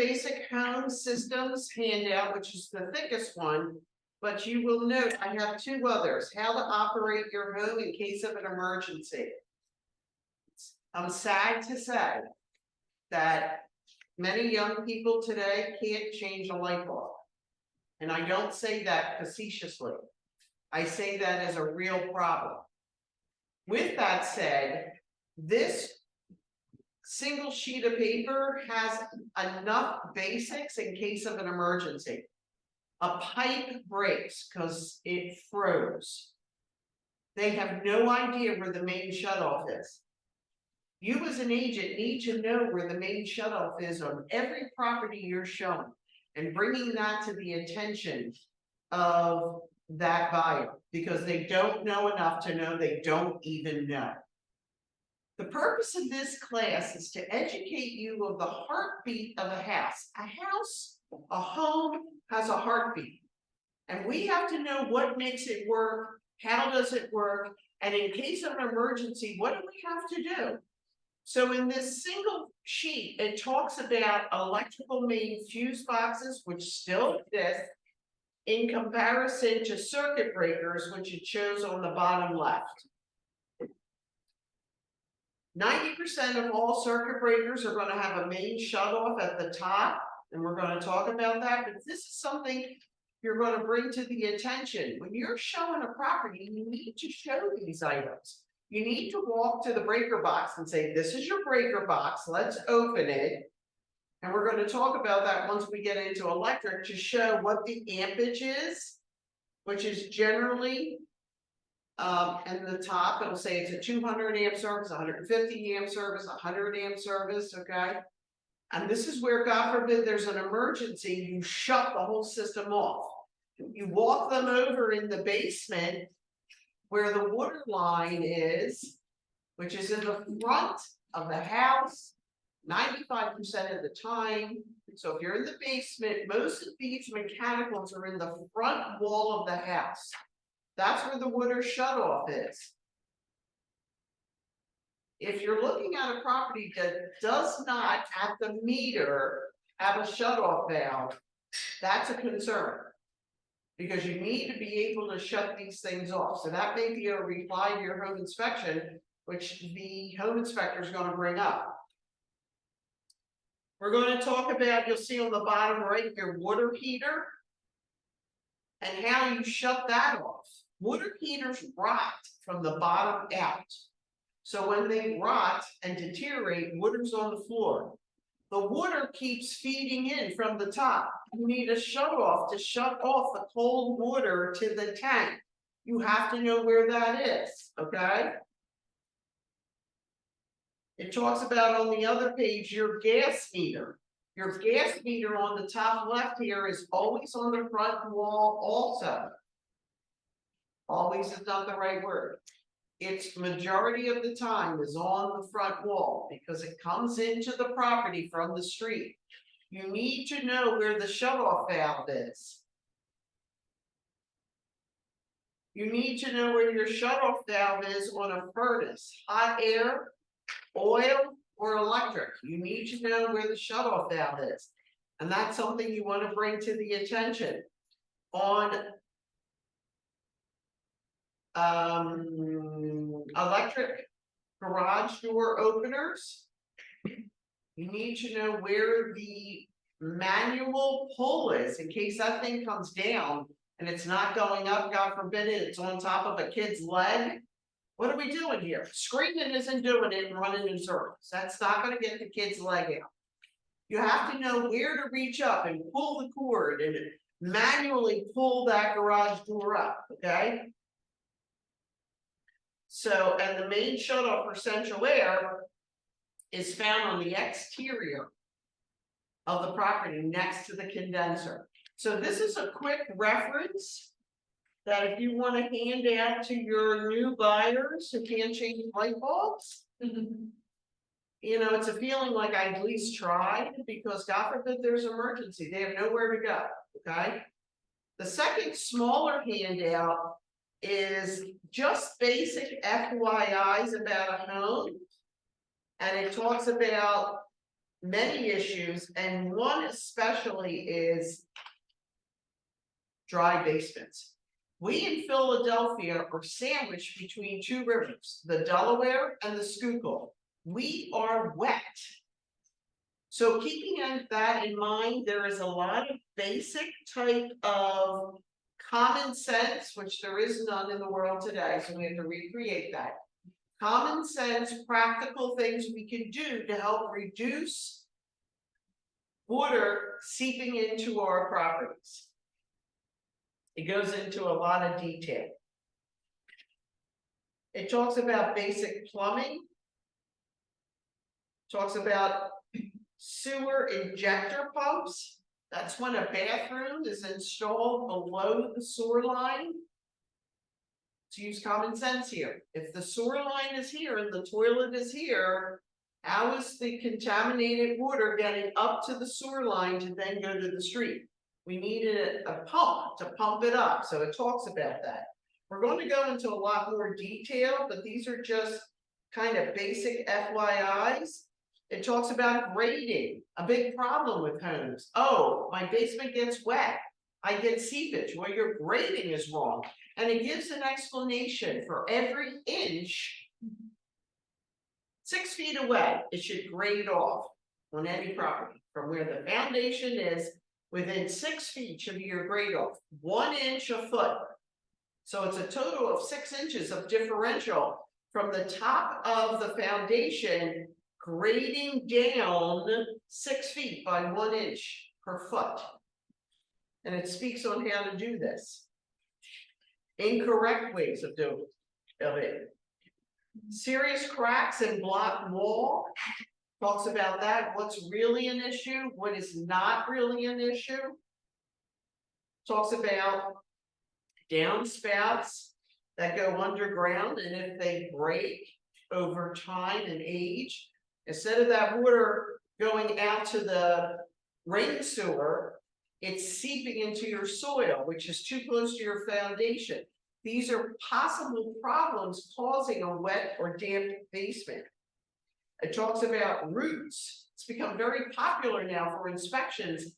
basic home systems handout, which is the thickest one, but you will note I have two others. How to operate your home in case of an emergency. I'm sad to say that many young people today can't change a light bulb. And I don't say that facetiously. I say that as a real problem. With that said, this single sheet of paper has enough basics in case of an emergency. A pipe breaks because it froze. They have no idea where the main shutoff is. You as an agent need to know where the main shutoff is on every property you're showing and bringing that to the attention of that buyer because they don't know enough to know they don't even know. The purpose of this class is to educate you of the heartbeat of a house. A home has a heartbeat. And we have to know what makes it work, how does it work, and in case of an emergency, what do we have to do? So in this single sheet, it talks about electrical main fuse boxes, which still exist, in comparison to circuit breakers, which it shows on the bottom left. 90% of all circuit breakers are going to have a main shutoff at the top, and we're going to talk about that, but this is something you're going to bring to the attention. When you're showing a property, you need to show these items. You need to walk to the breaker box and say, this is your breaker box, let's open it. And we're going to talk about that once we get into electric to show what the ampage is, which is generally in the top, it'll say it's a 200 amp service, 150 amp service, 100 amp service, okay? And this is where, God forbid, there's an emergency, you shut the whole system off. You walk them over in the basement where the water line is, which is in the front of the house, 95% of the time. So if you're in the basement, most of these mechanicals are in the front wall of the house. That's where the water shutoff is. If you're looking at a property that does not, at the meter, have a shutoff valve, that's a concern. Because you need to be able to shut these things off. So that may be a reply to your home inspection, which the home inspector is going to bring up. We're going to talk about, you'll see on the bottom right, your water heater and how you shut that off. Water heaters rot from the bottom out. So when they rot and deteriorate, water's on the floor. The water keeps feeding in from the top. You need a shutoff to shut off the cold water to the tank. You have to know where that is, okay? It talks about on the other page, your gas meter. Your gas meter on the top left here is always on the front wall also. Always is not the right word. Its majority of the time is on the front wall because it comes into the property from the street. You need to know where the shutoff valve is. You need to know where your shutoff valve is on a furnace, hot air, oil, or electric. You need to know where the shutoff valve is. And that's something you want to bring to the attention. On electric garage door openers, you need to know where the manual pull is in case that thing comes down and it's not going up, God forbid it's on top of a kid's leg. What are we doing here? Screaming isn't doing it and running in circles. That's not going to get the kid's leg out. You have to know where to reach up and pull the cord and manually pull that garage door up, okay? So, and the main shutoff for central air is found on the exterior of the property next to the condenser. So this is a quick reference that if you want to hand out to your new buyers who can't change light bulbs, you know, it's a feeling like I at least tried because God forbid there's an emergency. They have nowhere to go, okay? The second smaller handout is just basic FYIs about a home. And it talks about many issues, and one especially is dry basements. We in Philadelphia are sandwiched between two rivers, the Delaware and the Schuylkill. We are wet. So keeping that in mind, there is a lot of basic type of common sense, which there is none in the world today, so we have to recreate that. Common sense, practical things we can do to help reduce water seeping into our properties. It goes into a lot of detail. It talks about basic plumbing, talks about sewer injector pumps. That's when a bathroom is installed below the sewer line. To use common sense here. If the sewer line is here and the toilet is here, how is the contaminated water getting up to the sewer line to then go to the street? We needed a pump to pump it up, so it talks about that. We're going to go into a lot more detail, but these are just kind of basic FYIs. It talks about grading, a big problem with homes. Oh, my basement gets wet. I get seepage. Well, your grading is wrong. And it gives an explanation for every inch, 6 feet away, it should grade off on any property from where the foundation is. Within 6 feet should be your grade off, 1 inch a foot. So it's a total of 6 inches of differential from the top of the foundation grading down 6 feet by 1 inch per foot. And it speaks on how to do this. Incorrect ways of doing it. Serious cracks and blocked wall. Talks about that, what's really an issue, what is not really an issue. Talks about downspouts that go underground, and if they break over time and age, instead of that water going out to the rain sewer, it's seeping into your soil, which is too close to your foundation. These are possible problems causing a wet or damp basement. It talks about roots. It's become very popular now for inspections.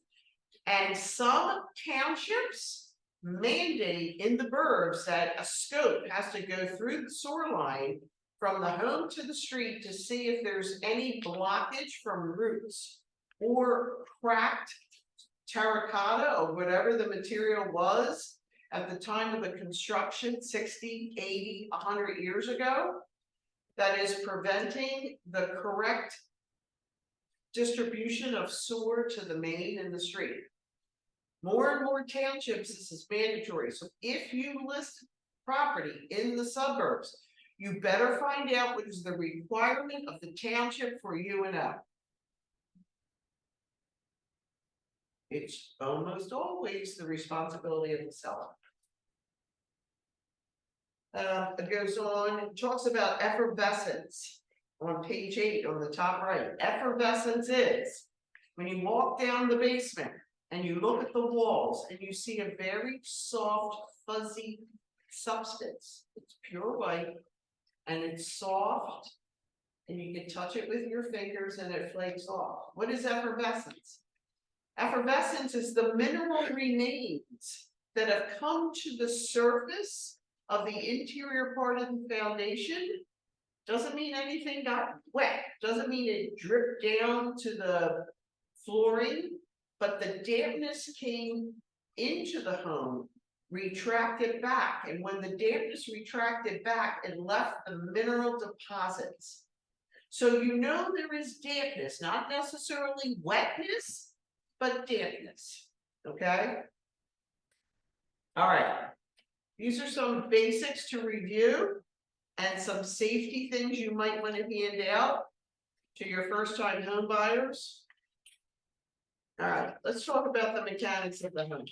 And some townships mandate in the burbs that a scope has to go through the sewer line from the home to the street to see if there's any blockage from roots or cracked terracotta or whatever the material was at the time of the construction 60, 80, 100 years ago, that is preventing the correct distribution of sewer to the main and the street. More and more townships, this is mandatory. So if you list property in the suburbs, you better find out what is the requirement of the township for UNO. It's almost always the responsibility of the seller. It goes on, it talks about effervescence on page 8 on the top right. Effervescence is when you walk down the basement and you look at the walls and you see a very soft, fuzzy substance. It's pure white and it's soft and you can touch it with your fingers and it flakes off. What is effervescence? Effervescence is the mineral remains that have come to the surface of the interior part of the foundation. Doesn't mean anything got wet, doesn't mean it dripped down to the flooring, but the dampness came into the home, retracted back, and when the dampness retracted back, it left the mineral deposits. So you know there is dampness, not necessarily wetness, but dampness, okay? All right, these are some basics to review and some safety things you might want to hand out to your first-time home buyers. All right, let's talk about the mechanics of the home.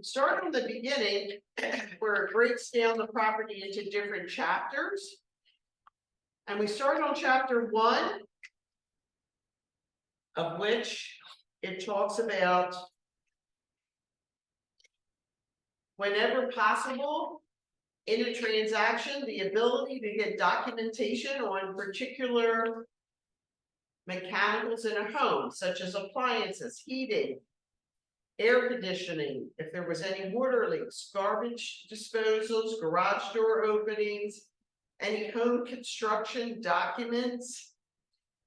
Start from the beginning, where it breaks down the property into different chapters. And we start on chapter 1, of which it talks about whenever possible in a transaction, the ability to get documentation on particular Mechanicals in a home, such as appliances, heating, air conditioning, if there was any water leaks, garbage disposals, garage door openings, any home construction documents,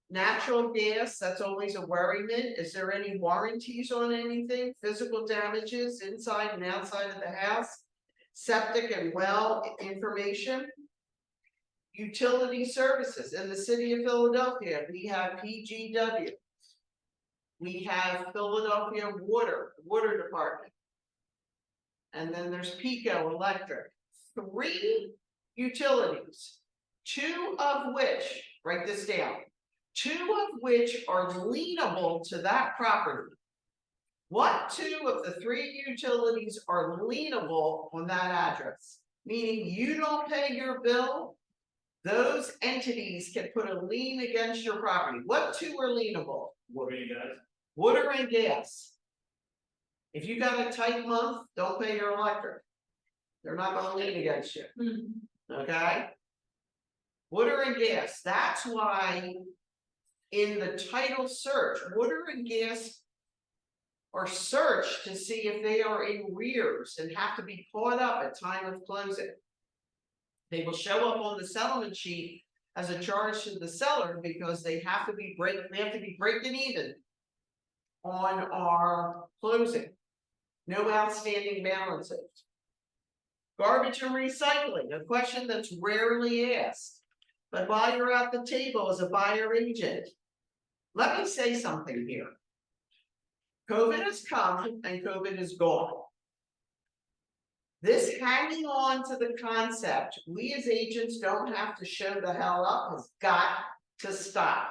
natural gas, that's always a worriment. Is there any warranties on anything? Physical damages inside and outside of the house, septic and well information. Utility services in the city of Philadelphia, we have PGW. We have Philadelphia Water Department. And then there's Pico Electric. 3 utilities, 2 of which, write this down, 2 of which are lienable to that property. What 2 of the 3 utilities are lienable on that address? Meaning you don't pay your bill, those entities can put a lien against your property. What 2 are lienable? Water and gas. If you got a tight month, don't pay your electric. They're not going to lien against you. Okay? Water and gas. That's why in the title search, water and gas are searched to see if they are in arrears and have to be caught up at time of closing. They will show up on the settlement sheet as a charge to the seller because they have to be breaking even on our closing. No outstanding balances. Garbage and recycling, a question that's rarely asked. But while you're at the table as a buyer agent, let me say something here. COVID has come and COVID is gone. This hanging on to the concept, we as agents don't have to show the hell up, has got to stop.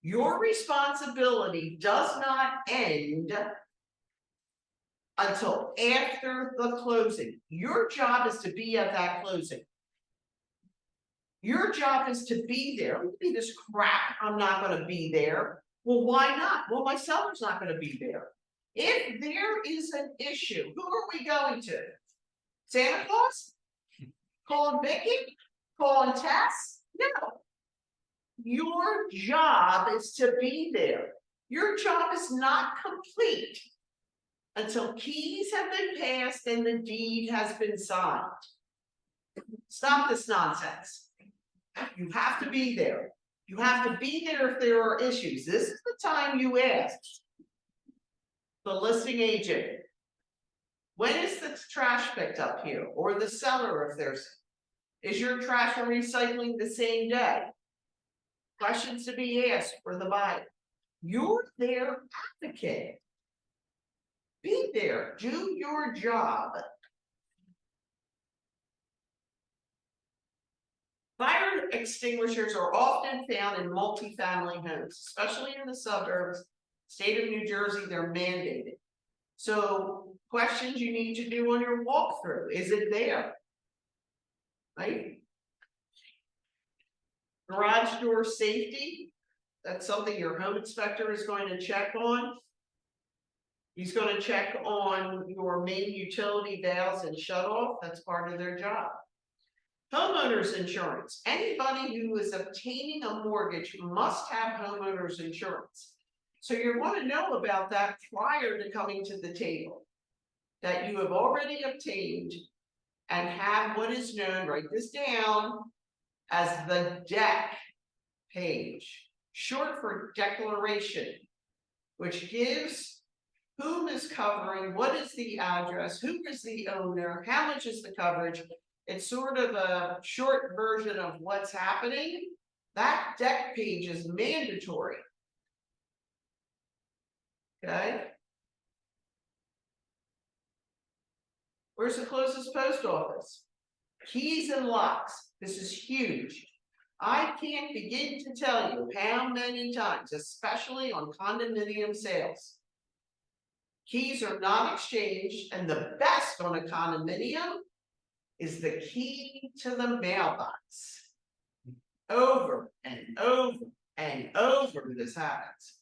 Your responsibility does not end until after the closing. Your job is to be at that closing. Your job is to be there. Don't be this crap, I'm not going to be there. Well, why not? Well, my seller's not going to be there. If there is an issue, who are we going to? Santa Claus? Calling Vicki? Calling Tess? No. Your job is to be there. Your job is not complete until keys have been passed and the deed has been signed. Stop this nonsense. You have to be there. You have to be there if there are issues. This is the time you ask the listing agent, when is the trash picked up here? Or the seller if there's, is your trash and recycling the same day? Questions to be asked for the buyer. You're their advocate. Be there, do your job. Fire extinguishers are often found in multifamily homes, especially in the suburbs. State of New Jersey, they're mandated. So questions you need to do on your walkthrough, is it there? Right? Garage door safety, that's something your home inspector is going to check on. He's going to check on your main utility valves and shutoff, that's part of their job. Homeowners insurance, anybody who is obtaining a mortgage must have homeowners insurance. So you're going to know about that prior to coming to the table, that you have already obtained and have what is known, write this down, as the DEC page, short for declaration, which gives whom is covering, what is the address, who is the owner, how much is the coverage. It's sort of a short version of what's happening. That DEC page is mandatory. Okay. Where's the closest post office? Keys and locks. This is huge. I can't begin to tell you how many times, especially on condominium sales, keys are not exchanged, and the best on a condominium is the key to the mailbox. Over and over and over this happens.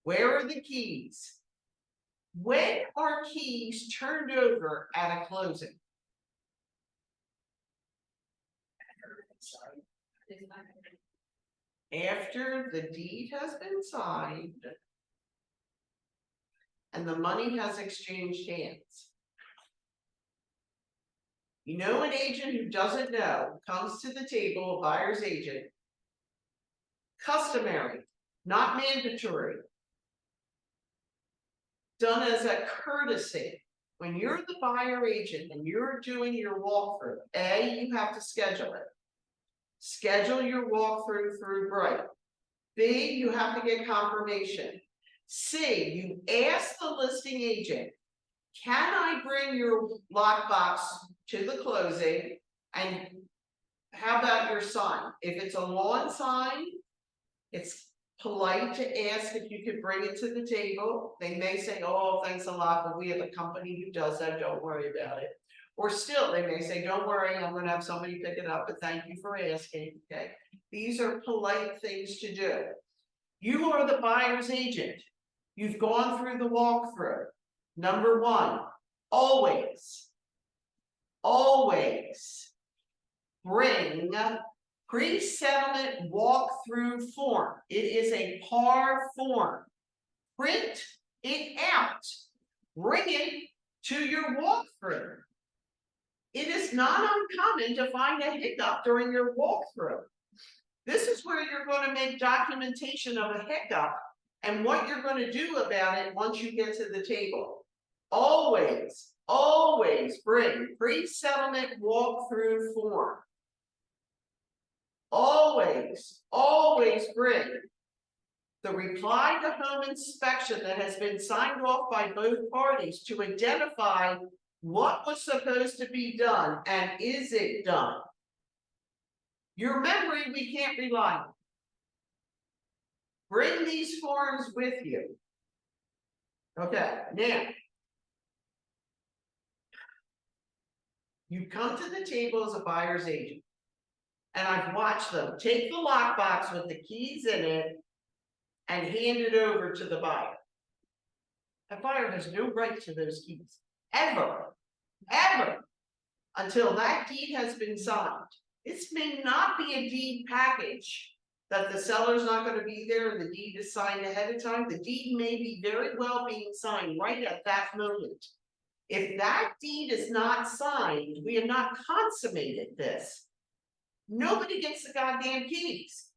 Where are the keys? When are keys turned over at a closing? After the deed has been signed and the money has exchanged hands. You know, an agent who doesn't know comes to the table, a buyer's agent, customary, not mandatory, done as a courtesy. When you're the buyer agent and you're doing your walkthrough, A, you have to schedule it. Schedule your walkthrough through Bright. B, you have to get confirmation. C, you ask the listing agent, can I bring your lockbox to the closing? And how about your sign? If it's a lawn sign, it's polite to ask if you could bring it to the table. They may say, oh, thanks a lot, but we have a company who does that, don't worry about it. Or still, they may say, don't worry, I'm gonna have somebody pick it up, but thank you for asking, okay? These are polite things to do. You are the buyer's agent. You've gone through the walkthrough. Number one, always bring pre-settlement walkthrough form. It is a PAR form. Print it out. Bring it to your walkthrough. It is not uncommon to find a hiccup during your walkthrough. This is where you're going to make documentation of a hiccup and what you're going to do about it once you get to the table. Always bring pre-settlement walkthrough form. Always bring the reply to home inspection that has been signed off by both parties to identify what was supposed to be done and is it done. Your memory, we can't rely on. Bring these forms with you. Okay, now, you come to the table as a buyer's agent, and I've watched them take the lockbox with the keys in it and hand it over to the buyer. The buyer has no right to those keys, ever, until that deed has been signed. This may not be a deed package that the seller's not going to be there and the deed is signed ahead of time. The deed may be very well being signed right at that moment. If that deed is not signed, we have not consummated this. Nobody gets the goddamn keys.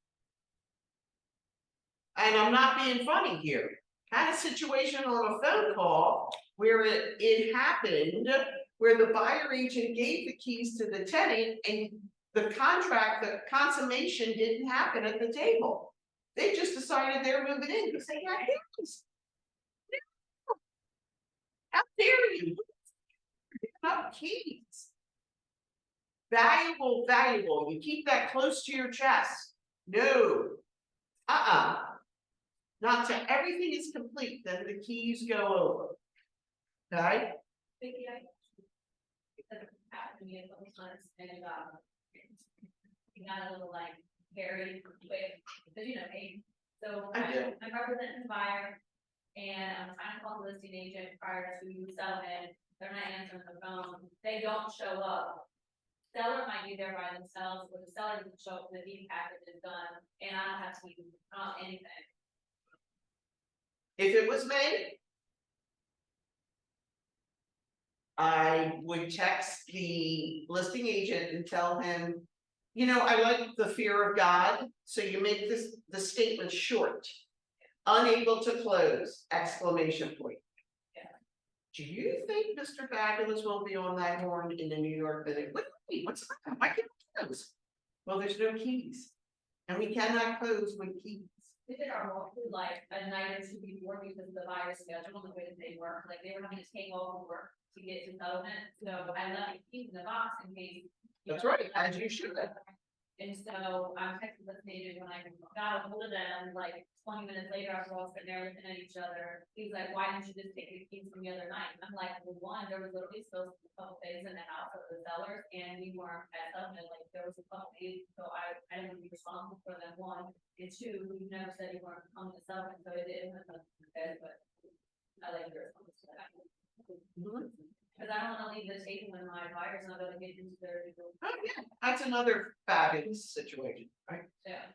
And I'm not being funny here. Had a situation on a phone call where it happened, where the buyer agent gave the keys to the tenant and the consummation didn't happen at the table. They just decided they're moving in because they got keys. How dare you? Not keys. Valuable. You keep that close to your chest. No. Not till everything is complete, then the keys go over. Okay? Vicki, because it happened to me a couple times, and you got a little like Carey with, because you know me. So I'm representing the buyer, and I'm trying to call the listing agent prior to settlement. They're not answering the phone. They don't show up. Seller might be there by themselves, but the seller doesn't show up. The deed package is done, and I don't have to do anything. If it was me, I would text the listing agent and tell him, you know, I like the fear of God, so you make the statement short. Unable to close, exclamation point. Yeah. Do you think Mr. Fabulous won't be on that horn in the New York minute? What's that? Why can't we close? Well, there's no keys. And we cannot close with keys. We did our walkthrough like a night or two before because of the buyer's schedule and the way that they work. Like they were having to take all the work to get to settlement. So I left the keys in the box in case. That's right, as you should. And so I'm texting the agent when I got a hold of them, like 20 minutes later, I was all sitting there looking at each other. He's like, why didn't you just take the keys from the other night? And I'm like, well, one, there was literally still a couple days in the house of the sellers, and we weren't at settlement. Like there was a couple days, so I didn't be responsible for them. One, and two, we never said you weren't coming to settlement, so it didn't have nothing to do, but I like your response to that. Because I don't want to leave the table when my buyer's not going to get into their. Oh, yeah. That's another fabulous situation, right? Yeah.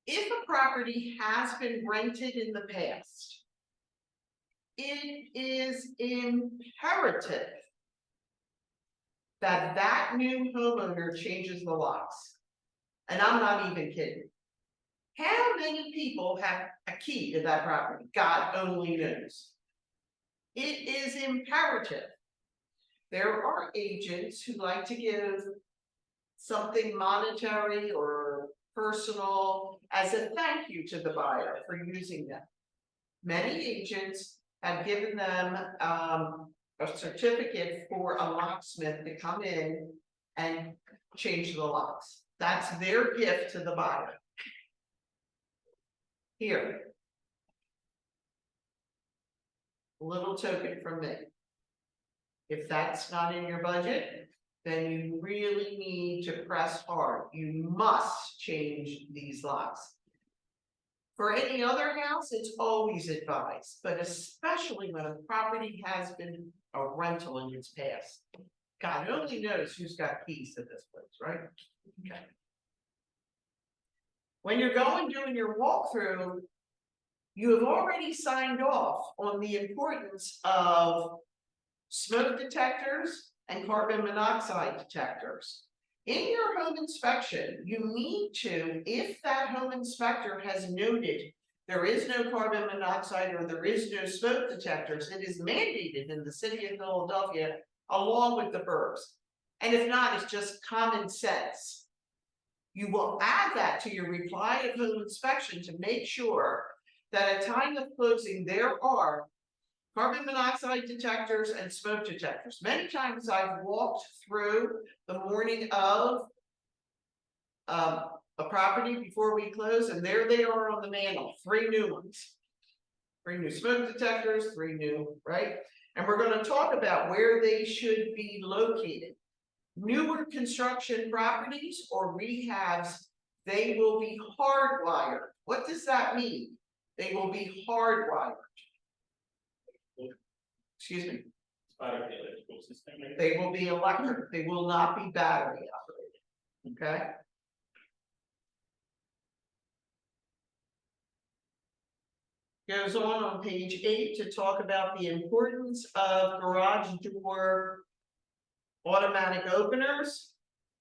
If a property has been rented in the past, it is imperative that that new homeowner changes the locks. And I'm not even kidding. How many people have a key to that property? God only knows. It is imperative. There are agents who like to give something monetary or personal as a thank you to the buyer for using them. Many agents have given them a certificate for a locksmith to come in and change the locks. That's their gift to the buyer. Here. A little token from me. If that's not in your budget, then you really need to press hard. You must change these locks. For any other house, it's always advised, but especially when a property has been a rental in its past. God only knows who's got keys to this place, right? Okay. When you're going doing your walkthrough, you have already signed off on the importance of smoke detectors and carbon monoxide detectors. In your home inspection, you need to, if that home inspector has noted there is no carbon monoxide or there is no smoke detectors, it is mandated in the city of Philadelphia along with the burbs. And if not, it's just common sense. You will add that to your reply of home inspection to make sure that at time of closing, there are carbon monoxide detectors and smoke detectors. Many times I've walked through the morning of a property before we close, and there they are on the mantle, 3 new ones. 3 new smoke detectors, 3 new, right? And we're going to talk about where they should be located. Newer construction properties or rehabs, they will be hardwired. What does that mean? They will be hardwired. Excuse me. They will be electric. They will not be battery operated. Okay. Goes on page 8 to talk about the importance of garage door automatic openers.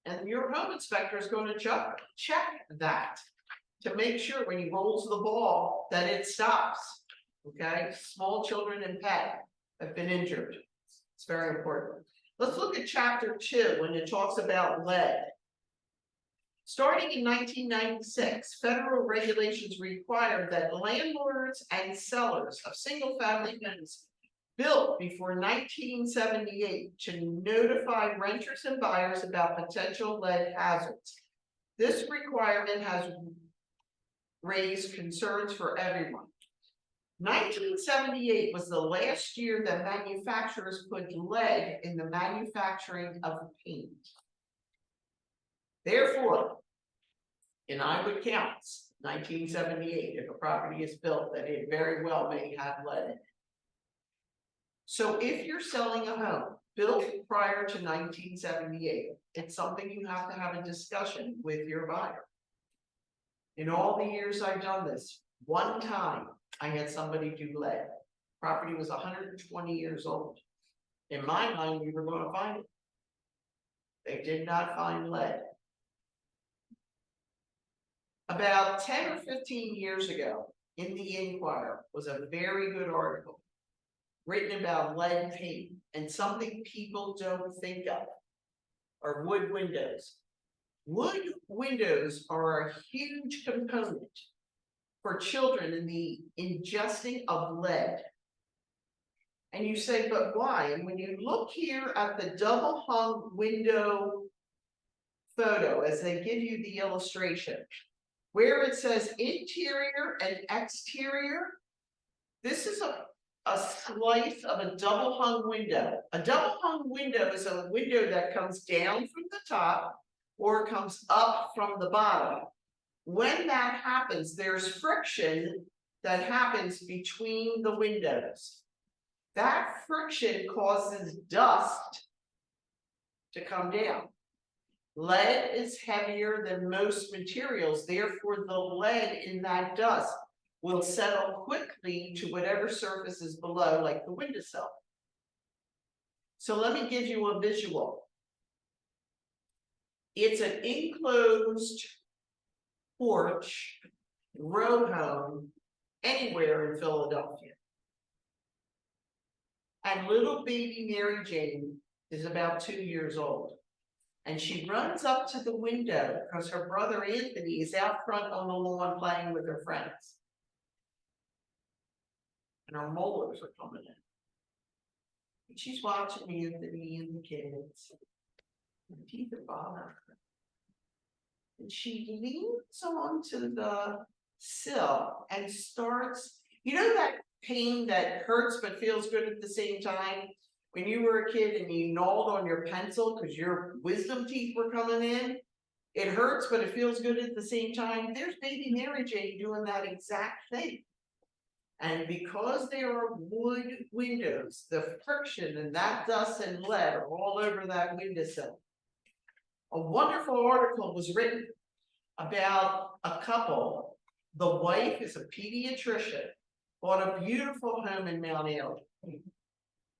And your home inspector is going to check that to make sure when he rolls the ball that it stops. Okay, small children and pet have been injured. It's very important. Let's look at chapter 2 when it talks about lead. Starting in 1996, federal regulations required that landlords and sellers of single-family homes built before 1978 to notify renters and buyers about potential lead hazards. This requirement has raised concerns for everyone. 1978 was the last year that manufacturers put lead in the manufacturing of paint. Therefore, in Iowa counts, 1978, if a property is built, that it very well may have lead in it. So if you're selling a home built prior to 1978, it's something you have to have a discussion with your buyer. In all the years I've done this, one time I had somebody do lead. Property was 120 years old. In my mind, we were going to find it. They did not find lead. About 10 or 15 years ago, in the Inquirer was a very good article written about lead paint, and something people don't think of are wood windows. Wood windows are a huge component for children in the ingesting of lead. And you say, but why? And when you look here at the double hung window photo, as they give you the illustration, where it says interior and exterior, this is a slice of a double hung window. A double hung window is a window that comes down from the top or comes up from the bottom. When that happens, there's friction that happens between the windows. That friction causes dust to come down. Lead is heavier than most materials, therefore the lead in that dust will settle quickly to whatever surface is below, like the windowsill. So let me give you a visual. It's an enclosed porch, row home, anywhere in Philadelphia. And little baby Mary Jane is about 2 years old. And she runs up to the window because her brother Anthony is out front on the lawn playing with her friends. And her molars are coming in. And she's watching Anthony and the kids. And teeth are bothering her. And she leans onto the sill and starts, you know that pain that hurts but feels good at the same time? When you were a kid and you gnawed on your pencil because your wisdom teeth were coming in, it hurts, but it feels good at the same time. There's baby Mary Jane doing that exact thing. And because there are wood windows, the friction and that dust and lead are all over that windowsill. A wonderful article was written about a couple. The wife is a pediatrician, bought a beautiful home in Mount Airy.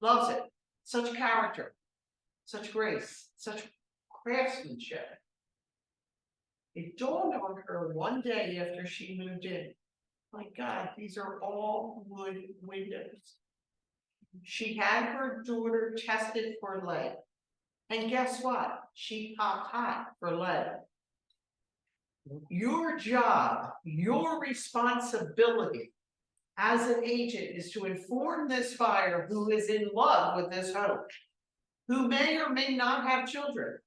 Loves it. Such character, such grace, such craftsmanship. It dawned on her one day after she moved in, my God, these are all wood windows. She had her daughter tested for lead. And guess what? She popped hot for lead. Your job, your responsibility as an agent is to inform this buyer who is in love with this home, who may or may not have children,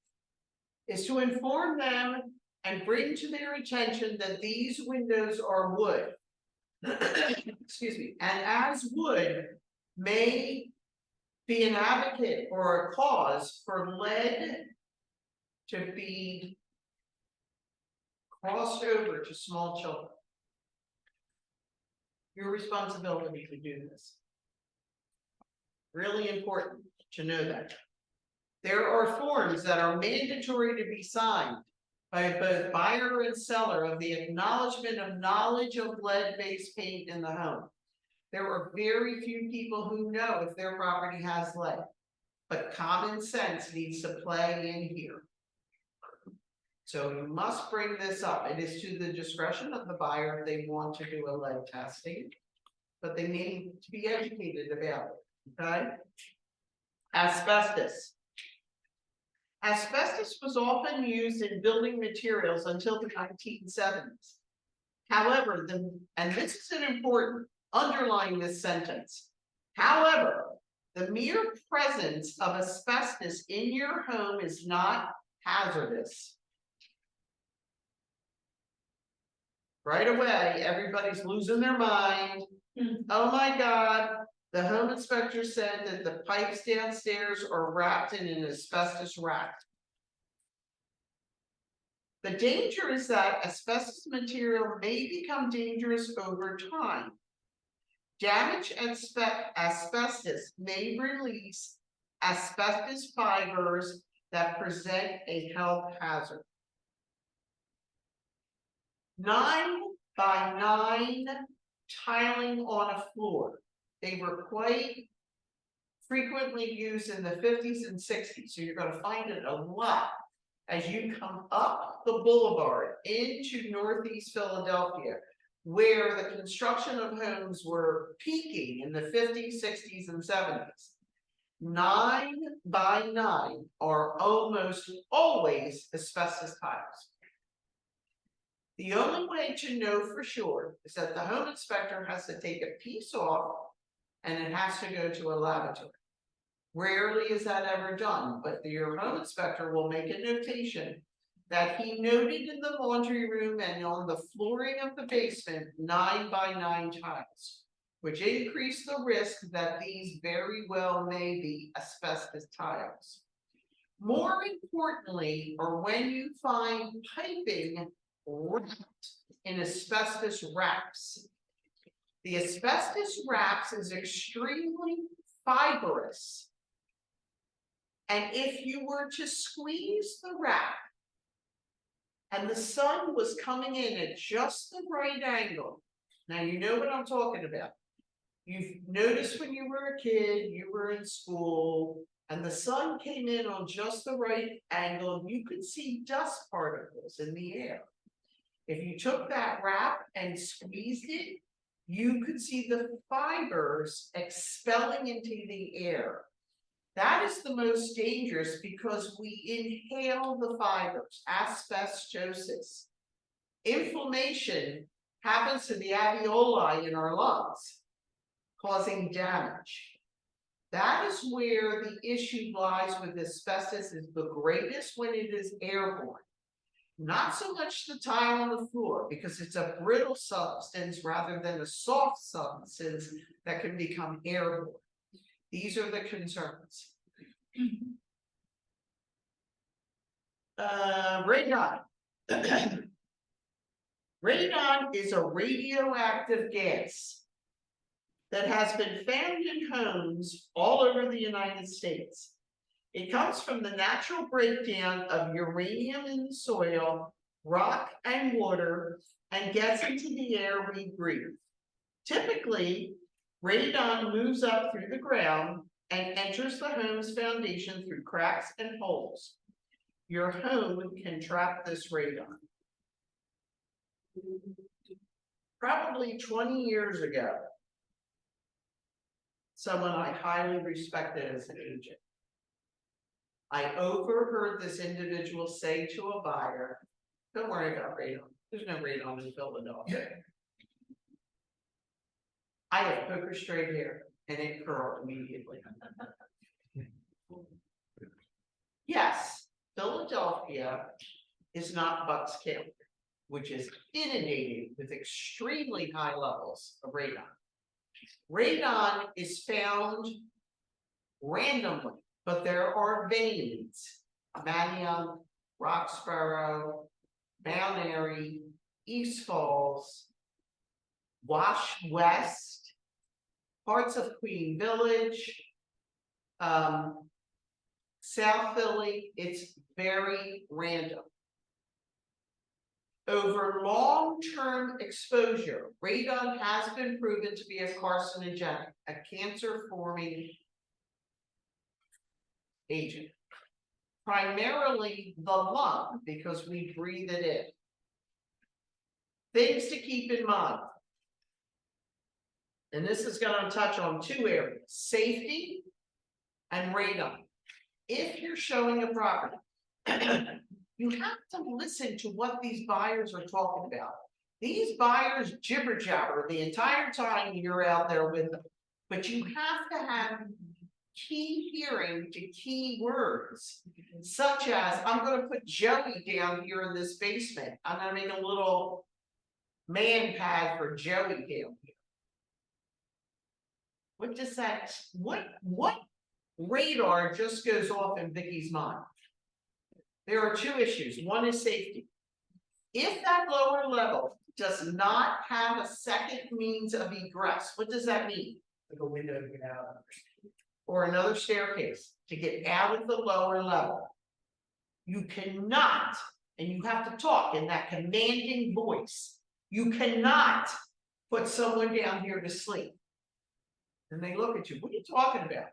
is to inform them and bring to their attention that these windows are wood. Excuse me. And as wood may be an advocate or a cause for lead to be crossed over to small children. Your responsibility to do this. Really important to know that. There are forms that are mandatory to be signed by both buyer and seller of the acknowledgement of knowledge of lead-based paint in the home. There are very few people who know if their property has lead, but common sense needs to play in here. So you must bring this up. It is to the discretion of the buyer if they want to do a lead testing, but they need to be educated about it, okay? Asbestos. Asbestos was often used in building materials until the 1970s. However, and this is an important, underline this sentence. However, the mere presence of asbestos in your home is not hazardous. Right away, everybody's losing their mind. Oh my God, the home inspector said that the pipes downstairs are wrapped in an asbestos wrap. The danger is that asbestos material may become dangerous over time. Damaged asbestos may release asbestos fibers that present a health hazard. 9 by 9 tiling on a floor. They were quite frequently used in the 50s and 60s, so you're going to find it a lot as you come up the boulevard into Northeast Philadelphia, where the construction of homes were peaking in the 50s, 60s, and 70s. 9 by 9 are almost always asbestos tiles. The only way to know for sure is that the home inspector has to take a piece off and it has to go to a laboratory. Rarely is that ever done, but your home inspector will make a notation that he noted in the laundry room and on the flooring of the basement 9 by 9 tiles, which increase the risk that these very well may be asbestos tiles. More importantly, or when you find piping wrapped in asbestos wraps. The asbestos wraps is extremely fibrous. And if you were to squeeze the wrap And the sun was coming in at just the right angle. Now you know what I'm talking about. You've noticed when you were a kid, you were in school, and the sun came in on just the right angle, and you could see dust particles in the air. If you took that wrap and squeezed it, you could see the fibers expelling into the air. That is the most dangerous because we inhale the fibers, asbestosis. Inflammation happens to the alveoli in our lungs, causing damage. That is where the issue lies with asbestos is the greatest when it is airborne. Not so much the tile on the floor because it's a brittle substance rather than a soft substance that can become airborne. These are the concerns. Radon. Radon is a radioactive gas that has been found in homes all over the United States. It comes from the natural breakdown of uranium in the soil, rock, and water, and gets into the air we breathe. Typically, radon moves up through the ground and enters the home's foundation through cracks and holes. Your home can trap this radon. Probably 20 years ago, someone I highly respected as an agent, I overheard this individual say to a buyer, "Don't worry about radon. There's no radon in Philadelphia." I have poker straight hair and it curled immediately. Yes, Philadelphia is not Bucks County, which is inundated with extremely high levels of radon. Radon is found randomly, but there are veins, Mannion, Roxborough, Mount Airy, East Falls, Wash West, parts of Queen Village, South Philly. It's very random. Over long-term exposure, radon has been proven to be a carcinogenic, a cancer-forming agent. Primarily the lung, because we breathe it in. Things to keep in mind. And this is going to touch on two areas, safety and radon. If you're showing a property, you have to listen to what these buyers are talking about. These buyers jibber jabber the entire time you're out there with them, but you have to have key hearing to key words, such as, I'm going to put Joey down here in this basement. I'm going to make a little man pad for Joey down here. What does that, what radar just goes off in Vicki's mind? There are two issues. One is safety. If that lower level does not have a second means of egress, what does that mean? Like a window to get out, or another staircase to get out of the lower level. You cannot, and you have to talk in that commanding voice. You cannot put someone down here to sleep. And they look at you. What are you talking about?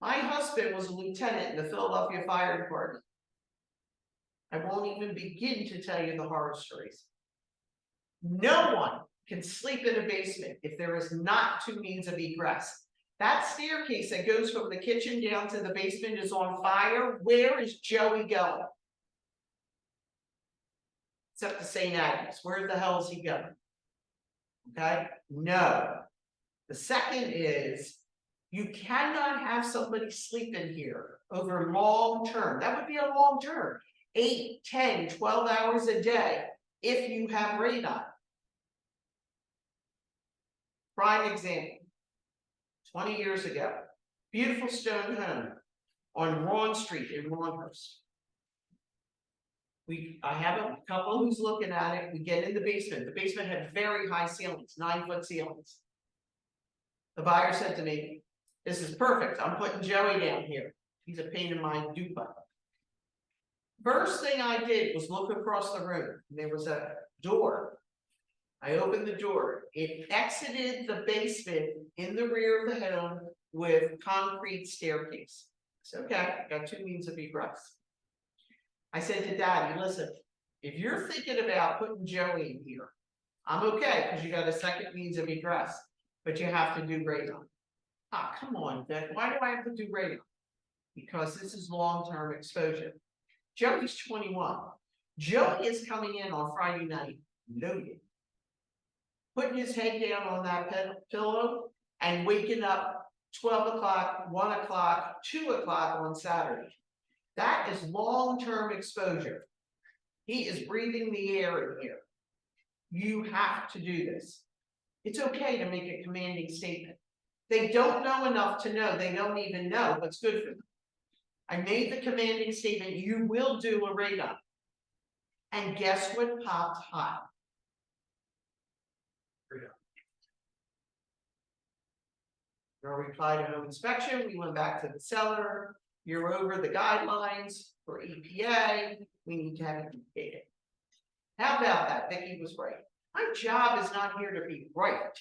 My husband was a lieutenant in the Philadelphia Fire Department. I won't even begin to tell you the horror stories. No one can sleep in a basement if there is not two means of egress. That staircase that goes from the kitchen down to the basement is on fire. Where is Joey going? Except to St. Agnes. Where the hell is he going? Okay, no. The second is, you cannot have somebody sleep in here over long term. That would be a long term, 8, 10, 12 hours a day if you have radon. Prime example, 20 years ago, beautiful stone home on Ron Street in Ronhurst. I have a couple who's looking at it. We get in the basement. The basement had very high ceilings, 9-foot ceilings. The buyer said to me, "This is perfect. I'm putting Joey down here. He's a pain in my dupa." First thing I did was look across the room. There was a door. I opened the door. It exited the basement in the rear of the home with concrete staircase. So, okay, got two means of egress. I said to Daddy, listen, if you're thinking about putting Joey in here, I'm okay, because you got a second means of egress, but you have to do radon. Ah, come on, Vic, why do I have to do radon? Because this is long-term exposure. Joey's 21. Joey is coming in on Friday night, loaded. Putting his head down on that pillow and waking up 12 o'clock, 1 o'clock, 2 o'clock on Saturday. That is long-term exposure. He is breathing the air in here. You have to do this. It's okay to make a commanding statement. They don't know enough to know. They don't even know what's good for them. I made the commanding statement, you will do a radon. And guess what popped hot? Radon. No reply to home inspection. We went back to the seller. You're over the guidelines for EPA. We need to have it completed. How about that? Vicki was right. My job is not here to be right.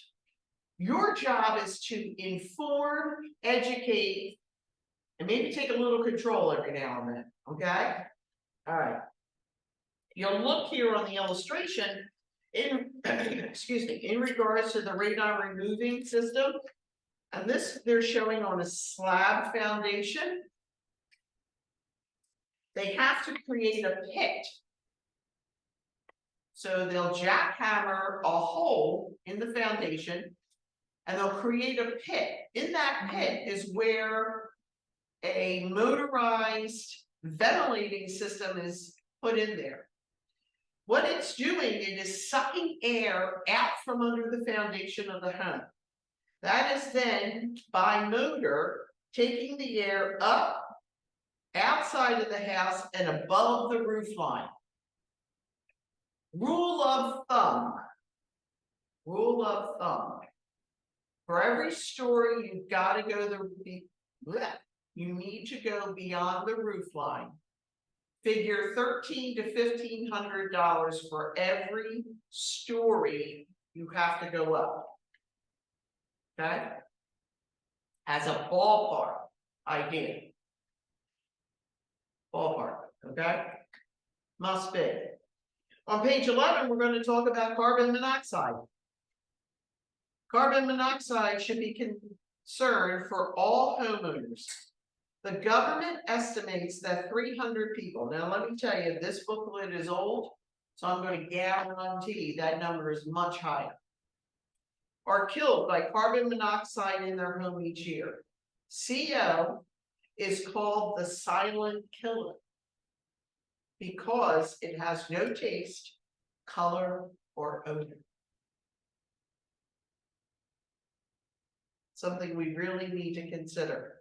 Your job is to inform, educate, and maybe take a little control every now and then, okay? All right. You'll look here on the illustration in, excuse me, in regards to the radon removing system. And this they're showing on a slab foundation. They have to create a pit. So they'll jackhammer a hole in the foundation and they'll create a pit. In that pit is where a motorized ventilating system is put in there. What it's doing, it is sucking air out from under the foundation of the home. That is then, by motor, taking the air up, outside of the house, and above the roof line. Rule of thumb. Rule of thumb. For every story, you've got to go you need to go beyond the roof line. Figure $1,300 to $1,500 for every story you have to go up. Okay? As a ballpark idea. Ballpark, okay? Must be. On page 11, we're going to talk about carbon monoxide. Carbon monoxide should be concerned for all homeowners. The government estimates that 300 people, now let me tell you, this booklet is old, so I'm going to guarantee that number is much higher, are killed by carbon monoxide in their home each year. CO is called the silent killer because it has no taste, color, or odor. Something we really need to consider.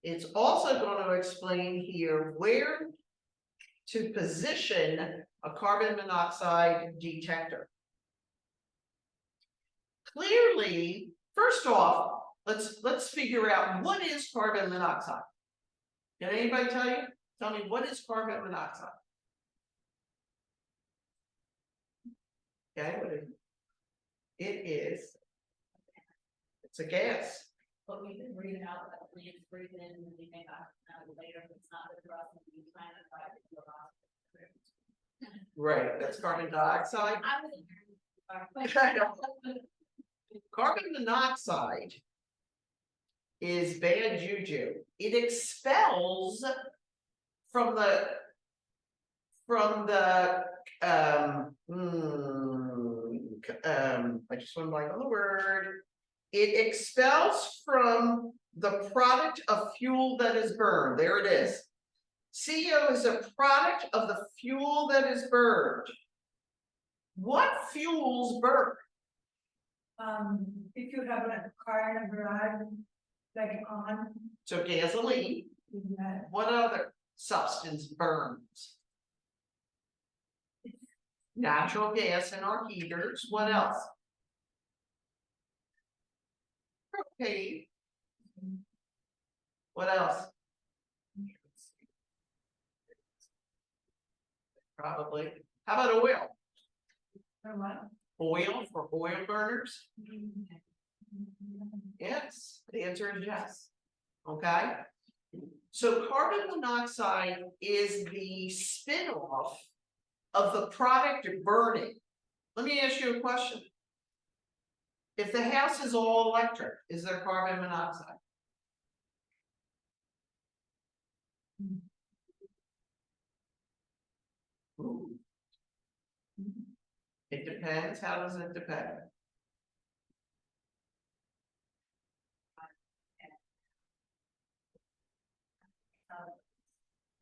It's also going to explain here where to position a carbon monoxide detector. Clearly, first off, let's figure out what is carbon monoxide. Can anybody tell you? Tell me, what is carbon monoxide? Okay, what is it? It is. It's a gas. But we can breathe out that we just breathe in and we may not later if it's not good for us and we try to fight it. Right, that's carbon dioxide. Carbon monoxide is bad juju. It expels from the I just went blank on the word. It expels from the product of fuel that is burned. There it is. CO is a product of the fuel that is burned. What fuels burn? If you have a car in a garage, like on. So gasoline. What other substance burns? Natural gas in our heaters. What else? Propane. What else? probably. How about oil? For what? Oil for oil burners? Yes, the answer is yes. Okay. So carbon monoxide is the spin-off of the product of burning. Let me ask you a question. If the house is all electric, is there carbon monoxide? Ooh. It depends. How does it depend?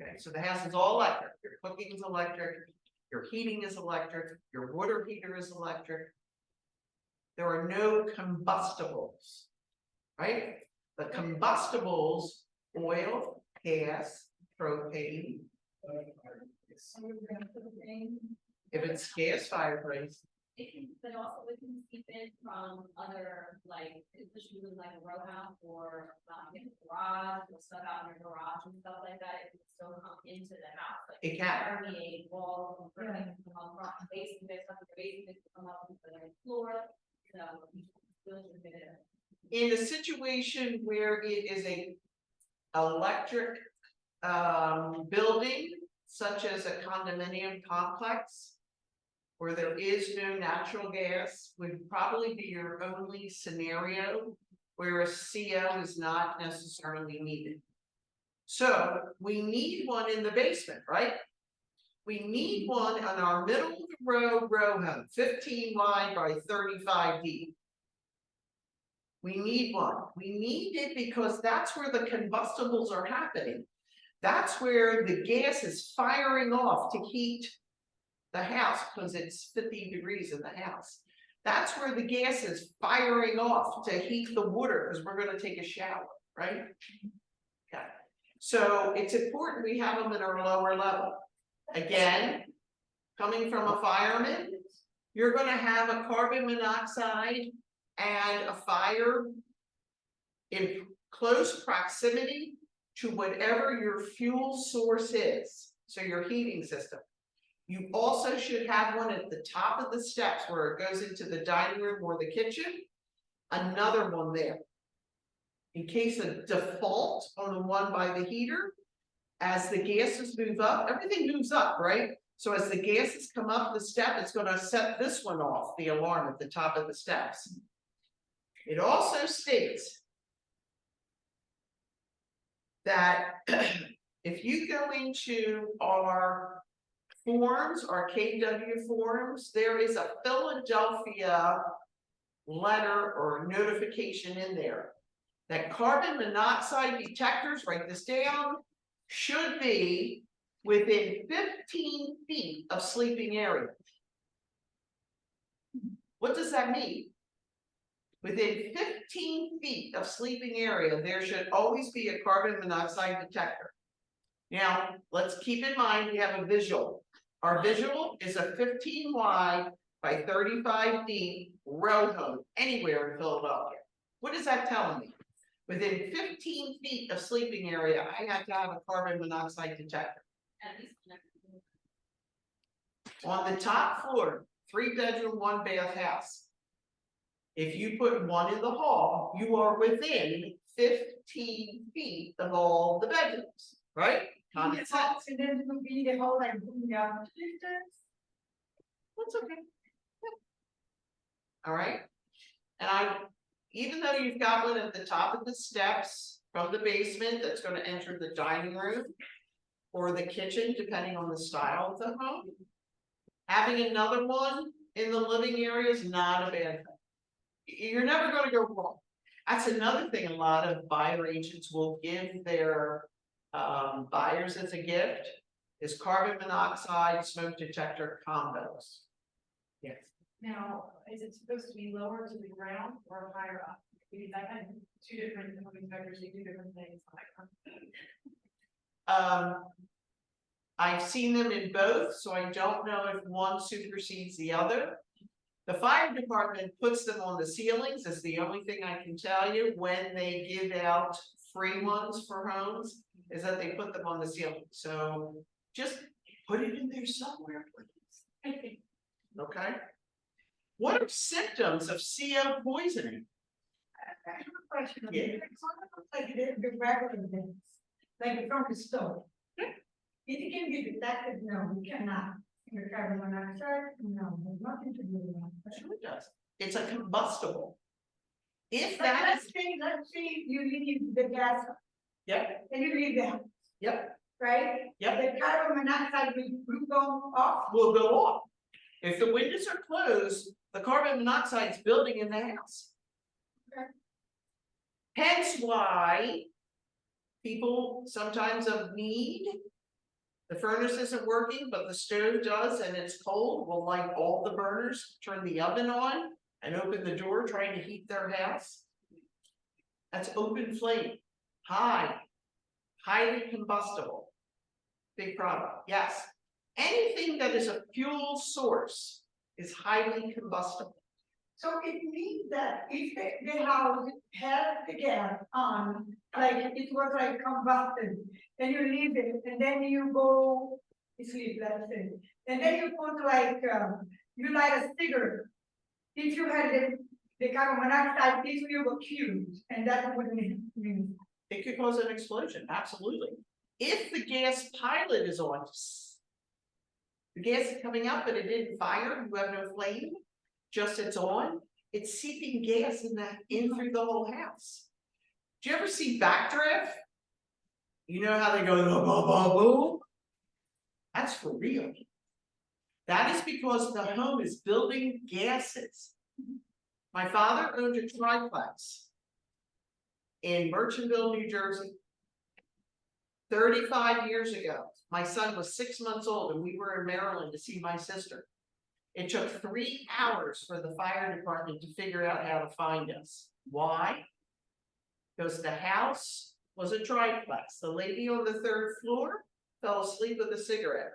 Okay, so the house is all electric. Your cooking is electric, your heating is electric, your water heater is electric. There are no combustibles, right? The combustibles, oil, gas, propane. If it's gas, fireplace. It can, but also it can keep it from other, like, especially with like a row house or in the garage or stuff out in your garage and stuff like that, it can still come into the house. Like, It can. permeate walls, and permeate come up from the basement, there's stuff in the basement, it can come up into the floor, so you still should get it. In a situation where it is a electric building, such as a condominium complex, where there is no natural gas, would probably be your only scenario where a CO is not necessarily needed. So we need one in the basement, right? We need one on our middle of the row home, 15 wide by 35 deep. We need one. We need it because that's where the combustibles are happening. That's where the gas is firing off to heat the house because it's 50 degrees in the house. That's where the gas is firing off to heat the water because we're going to take a shower, right? Okay. So it's important we have them in our lower level. Again, coming from a fireman, you're going to have a carbon monoxide and a fire in close proximity to whatever your fuel source is. So your heating system. You also should have one at the top of the steps where it goes into the dining room or the kitchen. Another one there. In case of default on the one by the heater, as the gases move up, everything moves up, right? So as the gases come up the step, it's going to set this one off, the alarm at the top of the steps. It also states that if you go into our forms, our KW forms, there is a Philadelphia letter or notification in there that carbon monoxide detectors, write this down, should be within 15 feet of sleeping area. What does that mean? Within 15 feet of sleeping area, there should always be a carbon monoxide detector. Now, let's keep in mind we have a visual. Our visual is a 15 wide by 35 deep row home anywhere in Philadelphia. What is that telling me? Within 15 feet of sleeping area, I have to have a carbon monoxide detector. At least On the top floor, 3-bedroom, 1-bath house. If you put one in the hall, you are within 15 feet of all the bedrooms, right? Common sense. And then it would be the whole like, yeah. That's okay. All right. And even though you've got one at the top of the steps from the basement that's going to enter the dining room or the kitchen, depending on the style of the home, having another one in the living area is not a bad thing. You're never going to go wrong. That's another thing a lot of buyer agents will give their buyers as a gift is carbon monoxide smoke detector combos. Yes. Now, is it supposed to be lower to the ground or higher up? Because I had two different home inspectors who do different things. I've seen them in both, so I don't know if one supersedes the other. The fire department puts them on the ceilings, is the only thing I can tell you. When they give out free ones for homes, is that they put them on the ceiling. So just Put it in there somewhere, please. Okay? What are symptoms of CO poisoning? I have a question. Yeah. It's like the regular things, like from the stove. It can be detected, no, we cannot. In the carbon monoxide, no, there's nothing to do with that. Sure it does. It's a combustible. If But that is, let's say you leave the gas yep, and you leave the house, yep, right? yep, The carbon monoxide will go off. will go off. If the windows are closed, the carbon monoxide is building in the house. Okay. Hence why people sometimes of need, the furnace isn't working, but the stove does and it's cold, will light all the burners, turn the oven on and open the door trying to heat their house. That's open flame, highly combustible. Big problem, yes. Anything that is a fuel source is highly combustible. So it means that if the house had the gas on, like it was like combusted, then you leave it and then you go sleep, let's say. And then you put like, you light a cigarette. If you had the carbon monoxide, it will accuse, and that would mean. It could cause an explosion, absolutely. If the gas pilot is on, the gas is coming up, but it didn't fire, you have no flame, just it's on, it's seeping gas in through the whole house. Do you ever see backdraft? You know how they go, boom, boom, boom? That's for real. That is because the home is building gases. My father owned a triplex in Merchantville, New Jersey. 35 years ago, my son was 6 months old and we were in Maryland to see my sister. It took 3 hours for the fire department to figure out how to find us. Why? Because the house was a triplex. The lady on the 3rd floor fell asleep with a cigarette.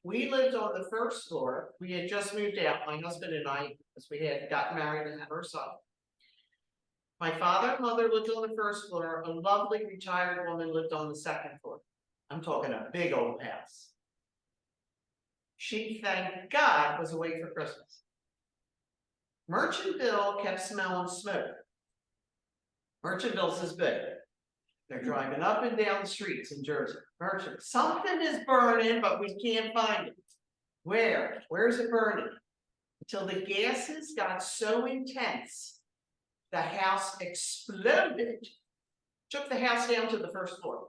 We lived on the 1st floor. We had just moved out, my husband and I, because we had gotten married and had our son. My father and mother lived on the 1st floor. A lovely retired woman lived on the 2nd floor. I'm talking a big old house. She, thank God, was away for Christmas. Merchantville kept smelling smoke. Merchantville's is big. They're driving up and down the streets in Jersey. Merchant, something is burning, but we can't find it. Where? Where's it burning? Until the gases got so intense, the house exploded. Took the house down to the 1st floor.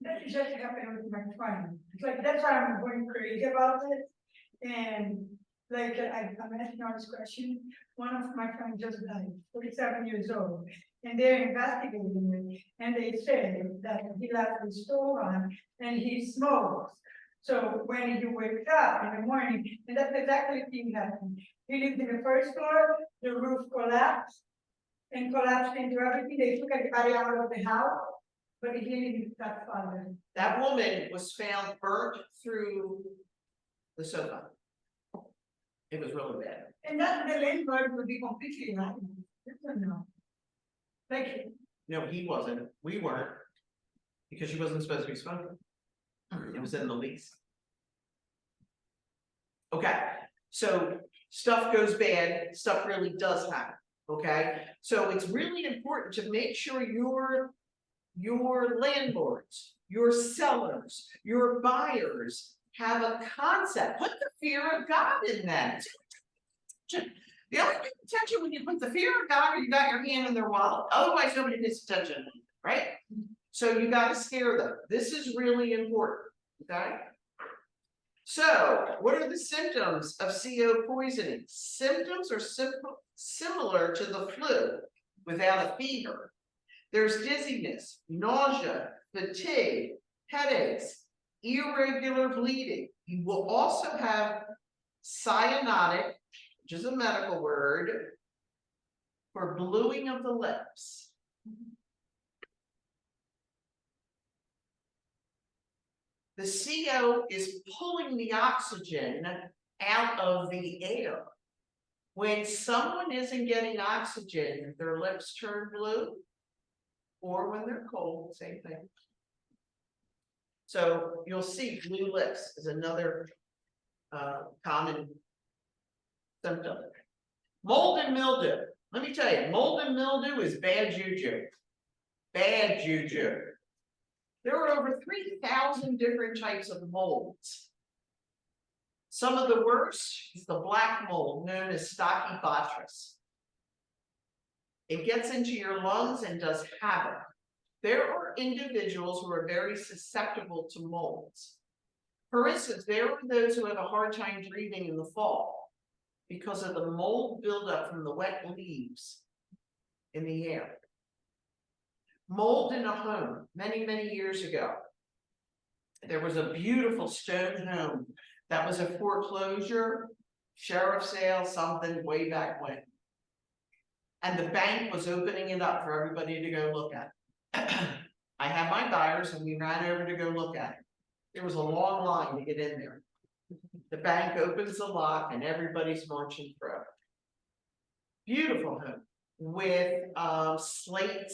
That just happened with my friend. It's like, that's why I'm going crazy about it. And like, I'm asking all this question. One of my friends just died, 47 years old. And they're investigating it. And they say that he left the stove on and he smokes. So when he wakes up in the morning, and that's exactly what thing happened. He lived in the 1st floor, the roof collapsed and collapsed into everything. They took everybody out of the house. But he didn't that father. That woman was found burnt through the sofa. It was really bad. And that the landlord would be completely right. No. Like, No, he wasn't. We weren't. Because she wasn't supposed to be smoking. It was in the lease. Okay, so stuff goes bad, stuff really does happen. Okay, so it's really important to make sure your landlords, your sellers, your buyers have a concept. Put the fear of God in them. The only attention when you put the fear of God or you got your hand in their wallet. Otherwise, nobody pays attention, right? So you got to scare them. This is really important. Okay. So, what are the symptoms of CO poisoning? Symptoms are similar to the flu without a fever. There's dizziness, nausea, fatigue, headaches, irregular bleeding. You will also have cyanotic, which is a medical word, for bluing of the lips. The CO is pulling the oxygen out of the air. When someone isn't getting oxygen, their lips turn blue, or when they're cold, same thing. So you'll see blue lips is another common symptom. Mold and mildew. Let me tell you, mold and mildew is bad juju. Bad juju. There are over 3,000 different types of molds. Some of the worst is the black mold known as Stachybotrys. It gets into your lungs and does havoc. There are individuals who are very susceptible to molds. For instance, there are those who have a hard time breathing in the fall because of the mold buildup from the wet leaves in the air. Mold in a home, many, many years ago. There was a beautiful stone home that was a foreclosure, sheriff's sale, something way back when. And the bank was opening it up for everybody to go look at. I had my buyers and we ran over to go look at it. There was a long line to get in there. The bank opens the lock and everybody's marching through. Beautiful home with slate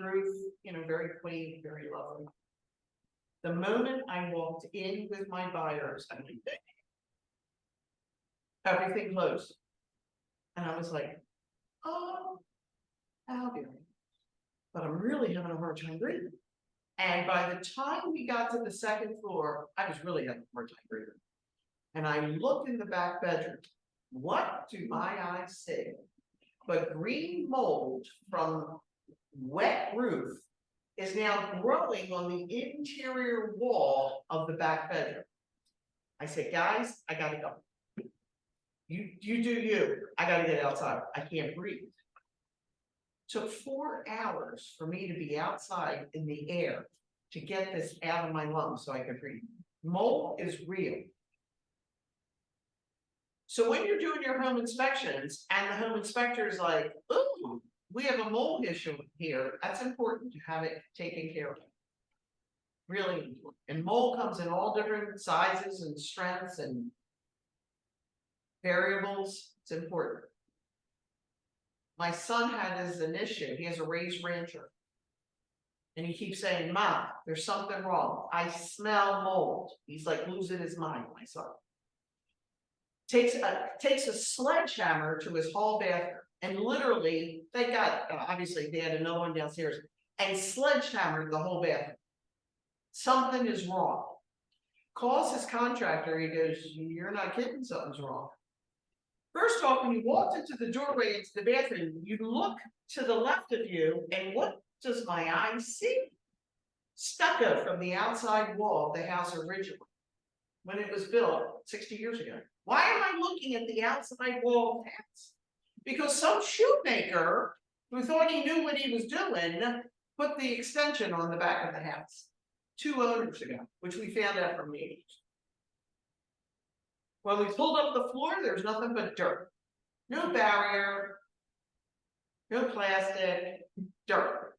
roof, you know, very quaint, very lovely. The moment I walked in with my buyers, I mean, everything closed. And I was like, oh, how do I? But I'm really having a hard time breathing. And by the time we got to the second floor, I was really having a hard time breathing. And I looked in the back bedroom. What do my eyes see? But green mold from wet roof is now growing on the interior wall of the back bedroom. I said, guys, I gotta go. You do you. I gotta get outside. I can't breathe. Took 4 hours for me to be outside in the air to get this out of my lungs so I could breathe. Mold is real. So when you're doing your home inspections and the home inspector is like, ooh, we have a mold issue here, that's important to have it taken care of. Really important. And mold comes in all different sizes and strengths and variables. It's important. My son has an issue. He has a raised rancher. And he keeps saying, Mom, there's something wrong. I smell mold. He's like losing his mind, my son. Takes a sledgehammer to his hall bathroom. And literally, they got, obviously they had another one downstairs, and sledgehammered the whole bathroom. Something is wrong. Calls his contractor, he goes, you're not kidding, something's wrong. First off, when you walked into the doorway into the bathroom, you look to the left of you, and what does my eye see? Stucco from the outside wall of the house originally, when it was built 60 years ago. Why am I looking at the outside wall of the house? Because some shoemaker who thought he knew what he was doing put the extension on the back of the house 2 owners ago, which we found out from neighbors. When we pulled up the floor, there's nothing but dirt. No barrier, no plastic, dirt.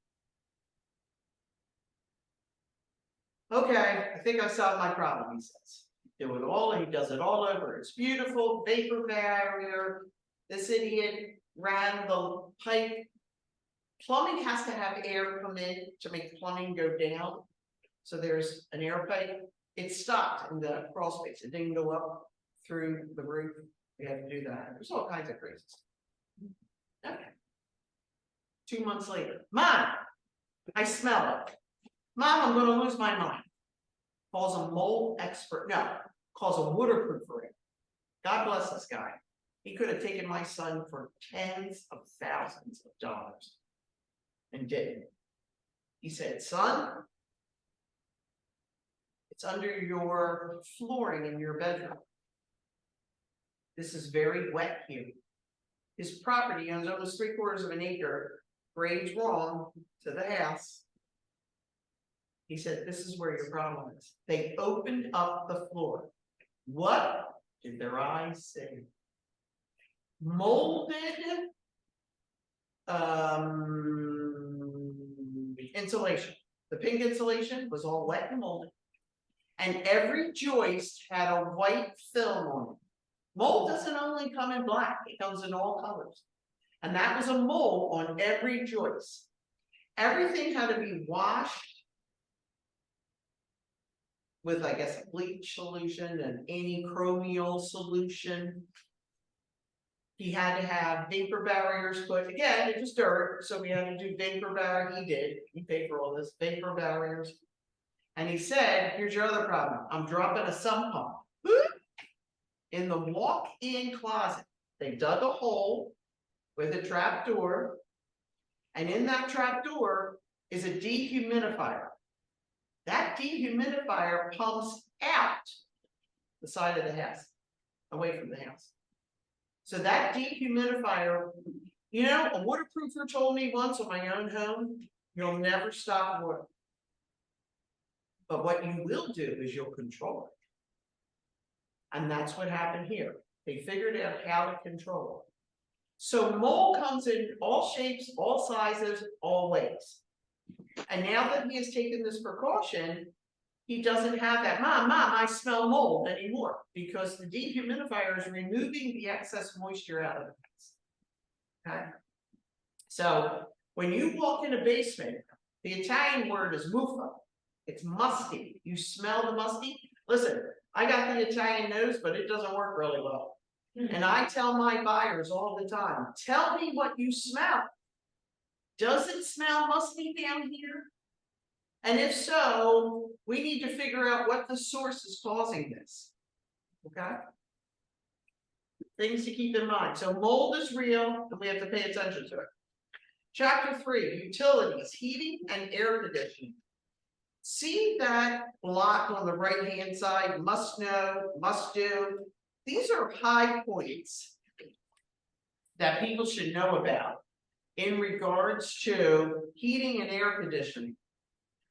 Okay, I think I solved my problem, he says. He does it all over. It's beautiful, vapor barrier. This idiot ran the pipe. Plumbing has to have air come in to make plumbing go down. So there's an air pipe. It stopped in the crawl space. It didn't go up through the roof. We had to do that. There's all kinds of crazy stuff. Okay. 2 months later, Mom, I smell it. Mom, I'm going to lose my mind. Calls a mold expert. No, calls a waterproofer. God bless this guy. He could have taken my son for tens of thousands of dollars and didn't. He said, son, it's under your flooring in your bedroom. This is very wet here. His property owns almost 3/4 of an acre, grades wrong to the house. He said, this is where your problem is. They opened up the floor. What did their eyes see? Molded insulation. The pink insulation was all wet and molded. And every joist had a white film on it. Mold doesn't only come in black, it comes in all colors. And that was a mold on every joist. Everything had to be washed with, I guess, a bleach solution, an antimicrobial solution. He had to have vapor barriers put, again, it was dirt, so we had to do vapor barrier, he paid for all this, vapor barriers. And he said, here's your other problem, I'm dropping a sump pump. In the walk-in closet, they dug a hole with a trap door, and in that trap door is a dehumidifier. That dehumidifier pumps out the side of the house, away from the house. So that dehumidifier, you know, a waterproofer told me once on my own home, you'll never stop water. But what you will do is you'll control it. And that's what happened here. They figured out how to control it. So mold comes in all shapes, all sizes, all ways. And now that he has taken this precaution, he doesn't have that, Mom, I smell mold anymore, because the dehumidifier is removing the excess moisture out of the house. Okay? So when you walk in a basement, the Italian word is muffa. It's musty. You smell the musty? Listen, I got the Italian nose, but it doesn't work really well. And I tell my buyers all the time, tell me what you smell. Does it smell musty down here? And if so, we need to figure out what the source is causing this. Okay? Things to keep in mind. So mold is real, and we have to pay attention to it. Chapter 3, utilities, heating and air conditioning. See that block on the right-hand side, must know, must do. These are high points that people should know about in regards to heating and air conditioning.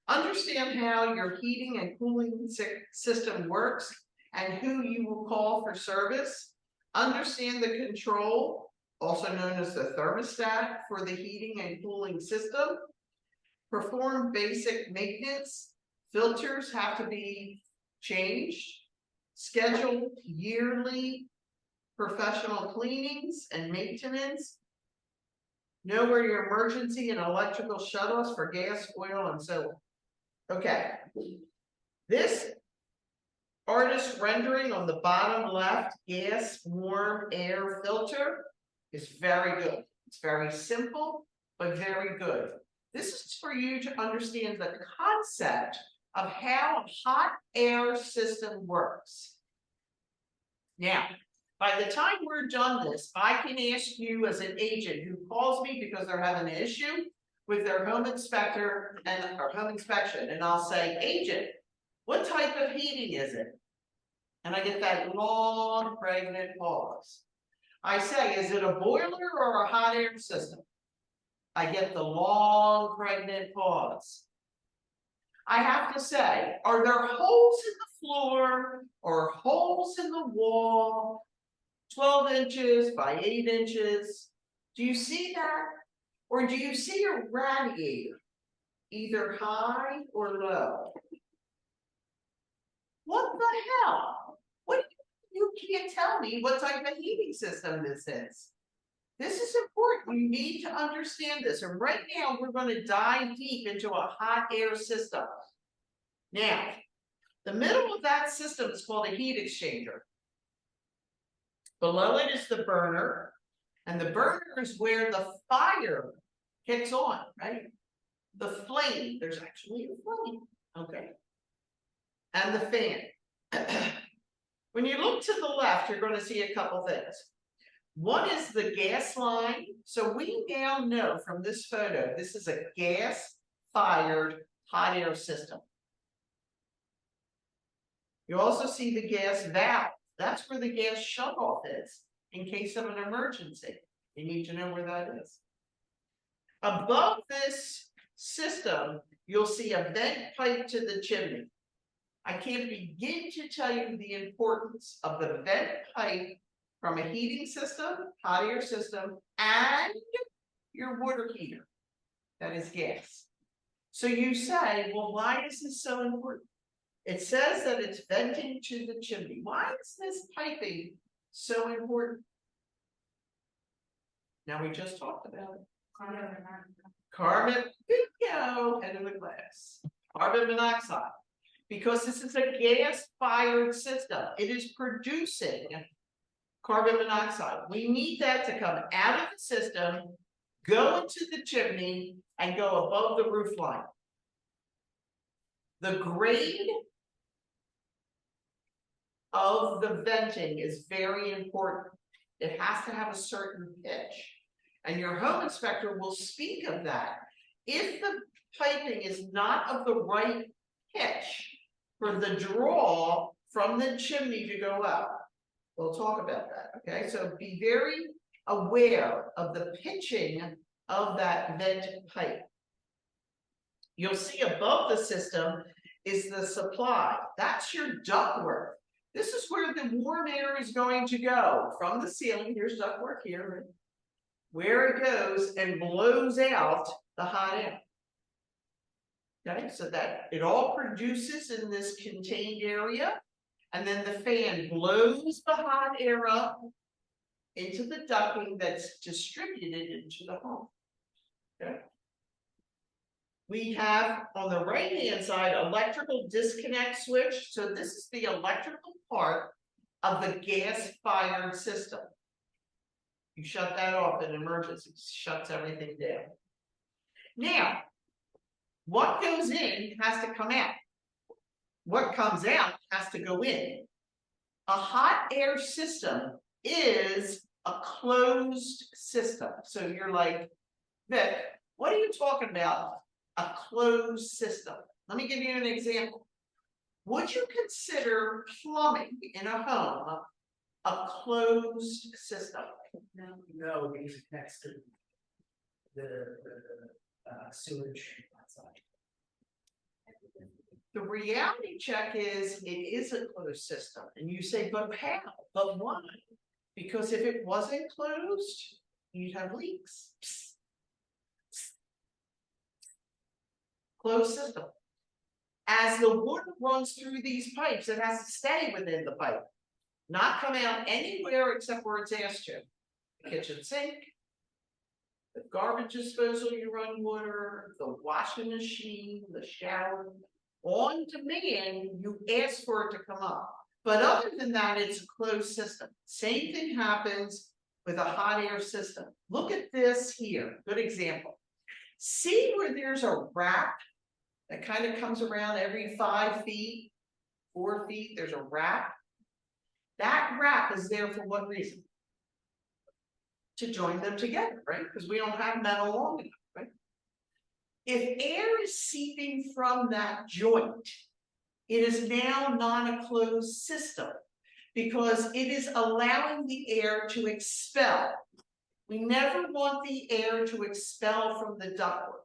Understand how your heating and cooling system works and who you will call for service. Understand the control, also known as the thermostat for the heating and cooling system. Perform basic maintenance. Filters have to be changed. Schedule yearly professional cleanings and maintenance. Know where your emergency and electrical shutoffs for gas, oil, and so on. Okay. This artist rendering on the bottom left, gas, warm air filter, is very good. It's very simple, but very good. This is for you to understand the concept of how a hot air system works. Now, by the time we're done this, I can ask you as an agent who calls me because they're having an issue with their home inspector or home inspection, and I'll say, agent, what type of heating is it? And I get that long, pregnant pause. I say, is it a boiler or a hot air system? I get the long, pregnant pause. I have to say, are there holes in the floor or holes in the wall, 12 inches by 8 inches? Do you see that? Or do you see a radiator, either high or low? What the hell? What, you can't tell me what type of heating system this is. This is important. You need to understand this. And right now, we're going to dive deep into a hot air system. Now, the middle of that system is called a heat exchanger. Below it is the burner. And the burner is where the fire kicks on, right? The flame. There's actually a flame. Okay. And the fan. When you look to the left, you're going to see a couple things. One is the gas line. So we now know from this photo, this is a gas-fired hot air system. You also see the gas valve. That's where the gas shutoff is in case of an emergency. You need to know where that is. Above this system, you'll see a vent pipe to the chimney. I can't begin to tell you the importance of the vent pipe from a heating system, hot air system, and your water heater. That is gas. So you say, well, why is this so important? It says that it's venting to the chimney. Why is this piping so important? Now we just talked about it. Carbon, bingo, head of the class. Carbon monoxide. Because this is a gas-fired system. It is producing carbon monoxide. We need that to come out of the system, go into the chimney, and go above the roof line. The grade of the venting is very important. It has to have a certain pitch. And your home inspector will speak of that. If the piping is not of the right pitch for the draw from the chimney to go up, we'll talk about that, okay? So be very aware of the pitching of that vent pipe. You'll see above the system is the supply. That's your ductwork. This is where the warm air is going to go from the ceiling. Here's ductwork here, where it goes and blows out the hot air. Okay, so that it all produces in this contained area, and then the fan blows the hot air up into the ducting that's distributed into the home. Okay. We have on the right-hand side electrical disconnect switch. So this is the electrical part of the gas-fired system. You shut that off in emergency, shuts everything down. Now, what goes in has to come out. What comes out has to go in. A hot air system is a closed system. So you're like, Vic, what are you talking about? A closed system. Let me give you an example. Would you consider plumbing in a home a closed system? No, because it connects to the sewage outside. The reality check is it is a closed system. And you say, but how? But why? Because if it wasn't closed, you'd have leaks. Psst. Psst. Closed system. As the water runs through these pipes, it has to stay within the pipe, not come out anywhere except where it's asked to. The kitchen sink, the garbage disposal you run water, the washing machine, the shower. On demand, you ask for it to come up. But other than that, it's a closed system. Same thing happens with a hot air system. Look at this here, good example. See where there's a wrap that kind of comes around every 5 feet, 4 feet, there's a wrap. That wrap is there for what reason? To join them together, right? Because we don't have metal long enough, right? If air is seeping from that joint, it is now not a closed system because it is allowing the air to expel. We never want the air to expel from the ductwork.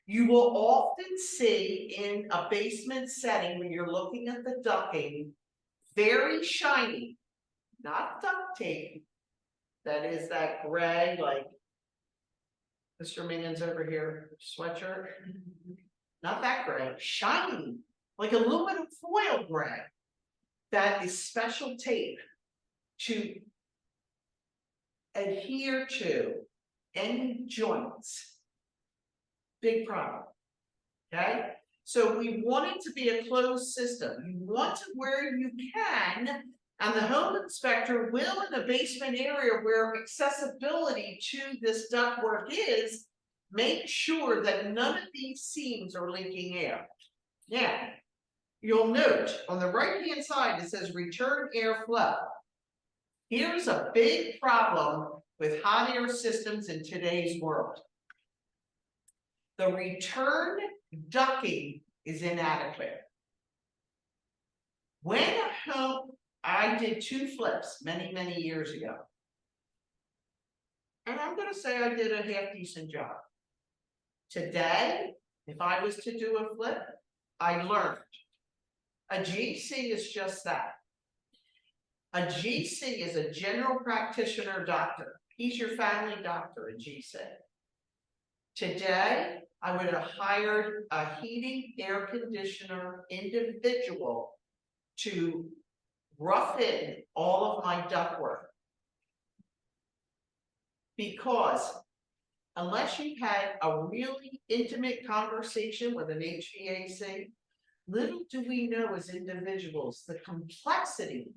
You will often see in a basement setting when you're looking at the ducting, very shiny, not duct tape. That is that gray, like Mr. Mingion's over here, sweatshirt. Not that gray, shiny, like aluminum foil gray. That is special tape to adhere to any joints. Big problem, okay? So we want it to be a closed system. You want it where you can, and the home inspector will in the basement area where accessibility to this ductwork is, make sure that none of these seams are leaking air. Now, you'll note on the right-hand side, it says return airflow. Here's a big problem with hot air systems in today's world. The return ducting is inadequate. When a home, I did 2 flips many, many years ago. And I'm going to say I did a half decent job. Today, if I was to do a flip, I learned. A GC is just that. A GC is a general practitioner doctor. He's your family doctor, a GC. Today, I would have hired a heating air conditioner individual to rough in all of my ductwork. Because unless you've had a really intimate conversation with an HVAC, Little do we know as individuals, the complexity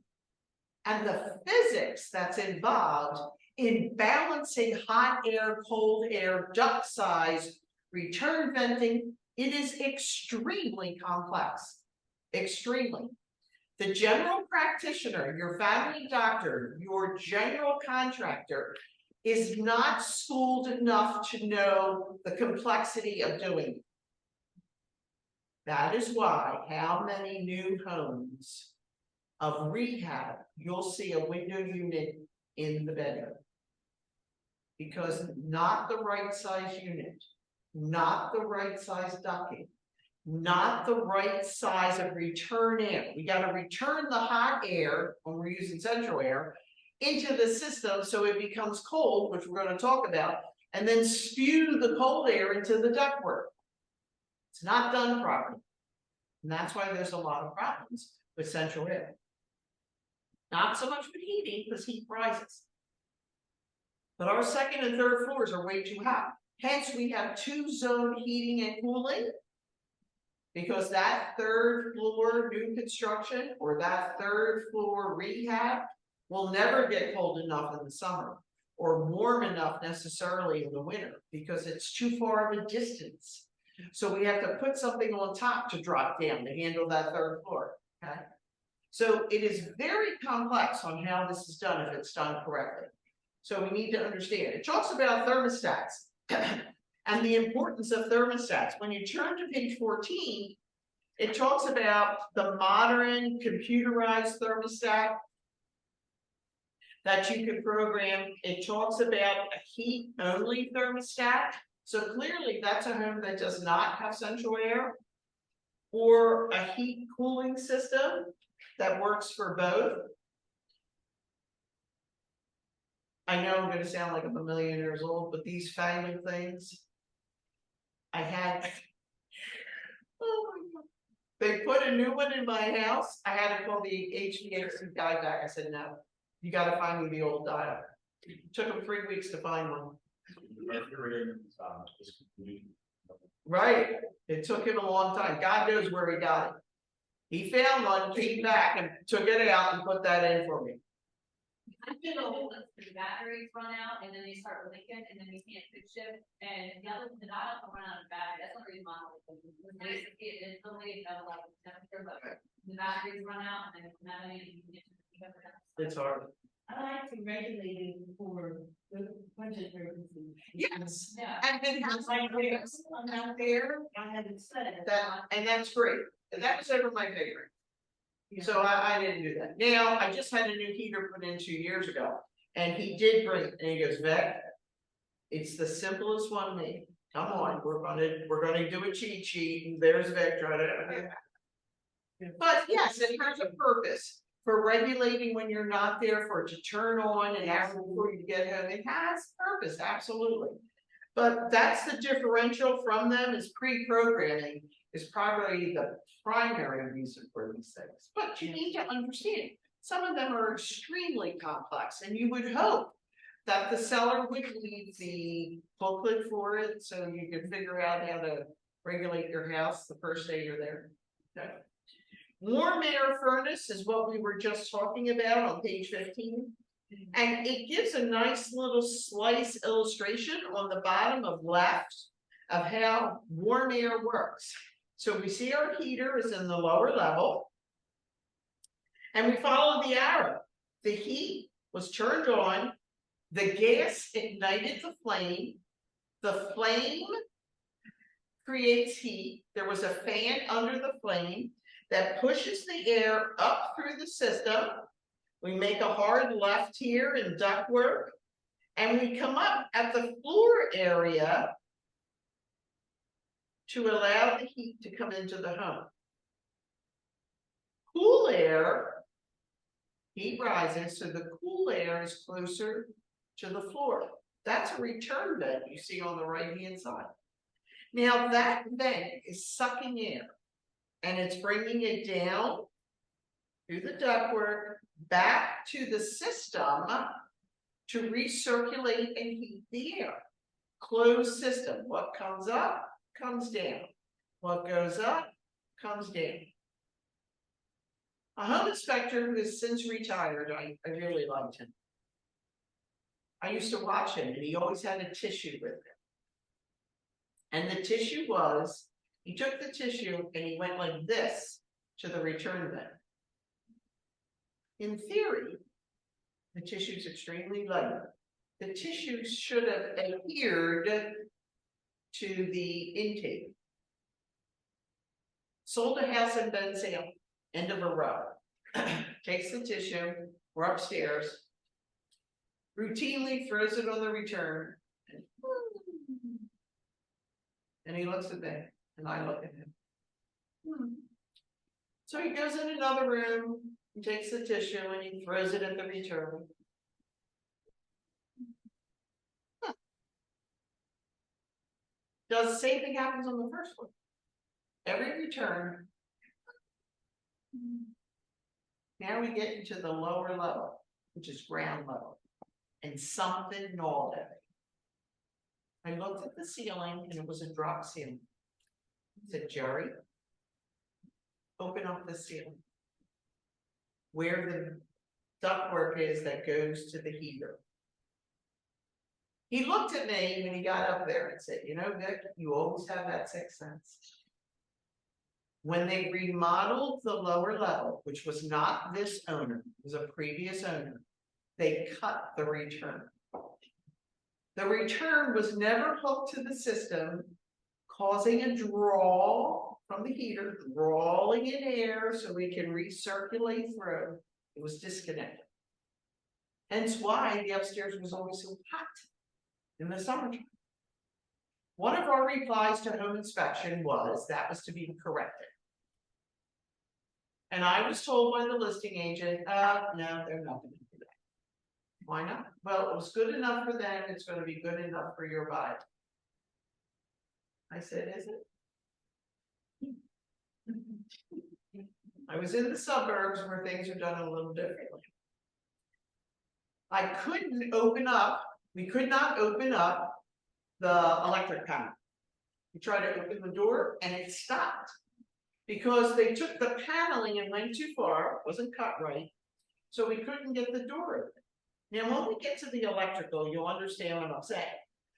and the physics that's involved in balancing hot air, cold air, duct size, return venting. It is extremely complex, extremely. The general practitioner, your family doctor, your general contractor is not schooled enough to know the complexity of doing it. That is why how many new homes of rehab, you'll see a window unit in the bedroom. Because not the right size unit, not the right size ducting, not the right size of return air. We got to return the hot air when we're using central air into the system so it becomes cold, which we're going to talk about, and then spew the cold air into the ductwork. It's not done properly. And that's why there's a lot of problems with central air. Not so much with heating, because heat rises. But our second and third floors are way too hot. Hence, we have two-zone heating and cooling. Because that third floor new construction or that third floor rehab will never get cold enough in the summer or warm enough necessarily in the winter because it's too far of a distance. So we have to put something on top to drop down to handle that third floor, okay? So it is very complex on how this is done if it's done correctly. So we need to understand. It talks about thermostats and the importance of thermostats. When you turn to page 14, it talks about the modern computerized thermostat that you can program. It talks about a heat-only thermostat. So clearly that's a home that does not have central air, or a heat cooling system that works for both. I know I'm going to sound like I'm a million years old, but these fangled things, I had, oh my God. They put a new one in my house. I had to call the HVAC guy back. I said, no, you got to find me the old dial. It took him 3 weeks to find one. Right. It took him a long time. God knows where he got it. He found one, came back and took it out and put that in for me. I did a whole list of the batteries run out and then they start leaking and then you can't fix it. And the other one, I don't run out of battery. That's not really my basically it's only like temperature, but the batteries run out and then it's not any. It's hard. I like to regulate it for the budget purposes. Yes. Yeah. And then has my grass out there. I haven't said it. That, and that's great. And that was ever my favorite. So I didn't do that. Now, I just had a new heater put in 2 years ago. And he did bring it. And he goes, Vic, it's the simplest one made. Come on, we're gonna do a cheat sheet. And there's Vic trying to. But yes, it has a purpose for regulating when you're not there, for it to turn on and after before you get home. It has purpose, absolutely. But that's the differential from them is pre-programming is probably the primary reason for these things. But you need to understand, some of them are extremely complex, and you would hope that the seller would leave the booklet for it so you can figure out how to regulate your house the first day you're there. Okay. Warm air furnace is what we were just talking about on page 15. And it gives a nice little slice illustration on the bottom of left of how warm air works. So we see our heater is in the lower level. And we follow the arrow. The heat was turned on. The gas ignited the flame. The flame creates heat. There was a fan under the flame that pushes the air up through the system. We make a hard left here in ductwork, and we come up at the floor area to allow the heat to come into the home. Cool air, heat rises, so the cool air is closer to the floor. That's a return vent you see on the right-hand side. Now that vent is sucking air, and it's bringing it down through the ductwork back to the system to recirculate and heat the air. Closed system. What comes up, comes down. What goes up, comes down. A home inspector who has since retired, I really liked him. I used to watch him and he always had a tissue with him. And the tissue was, he took the tissue and he went like this to the return bin. In theory, the tissue is extremely light. The tissue should have adhered to the intake. Sold a house in Ben sale, end of a row. Takes the tissue, we're upstairs, routinely throws it on the return. And he looks at me, and I look at him. So he goes in another room, he takes the tissue and he throws it at the return. Does the same thing happens on the first one. Every return. Now we get into the lower level, which is ground level, and something gnawed at me. I looked at the ceiling and it was a drop ceiling. I said, Jerry, open up the ceiling. Where the ductwork is that goes to the heater. He looked at me when he got up there and said, you know, Vic, you always have that sixth sense. When they remodeled the lower level, which was not this owner, it was a previous owner, they cut the return. The return was never hooked to the system, causing a draw from the heater, drawing in air so we can recirculate through. It was disconnected. Hence why the upstairs was always so hot in the summertime. One of our replies to home inspection was that was to be corrected. And I was told by the listing agent, no, they're not going to do that. Why not? Well, it was good enough for them, it's going to be good enough for your buyer. I said, is it? I was in the suburbs where things are done a little differently. I couldn't open up, we could not open up the electric panel. We tried to open the door and it stopped because they took the paneling and went too far, it wasn't cut right, so we couldn't get the door open. Now, when we get to the electrical, you'll understand what I'm saying.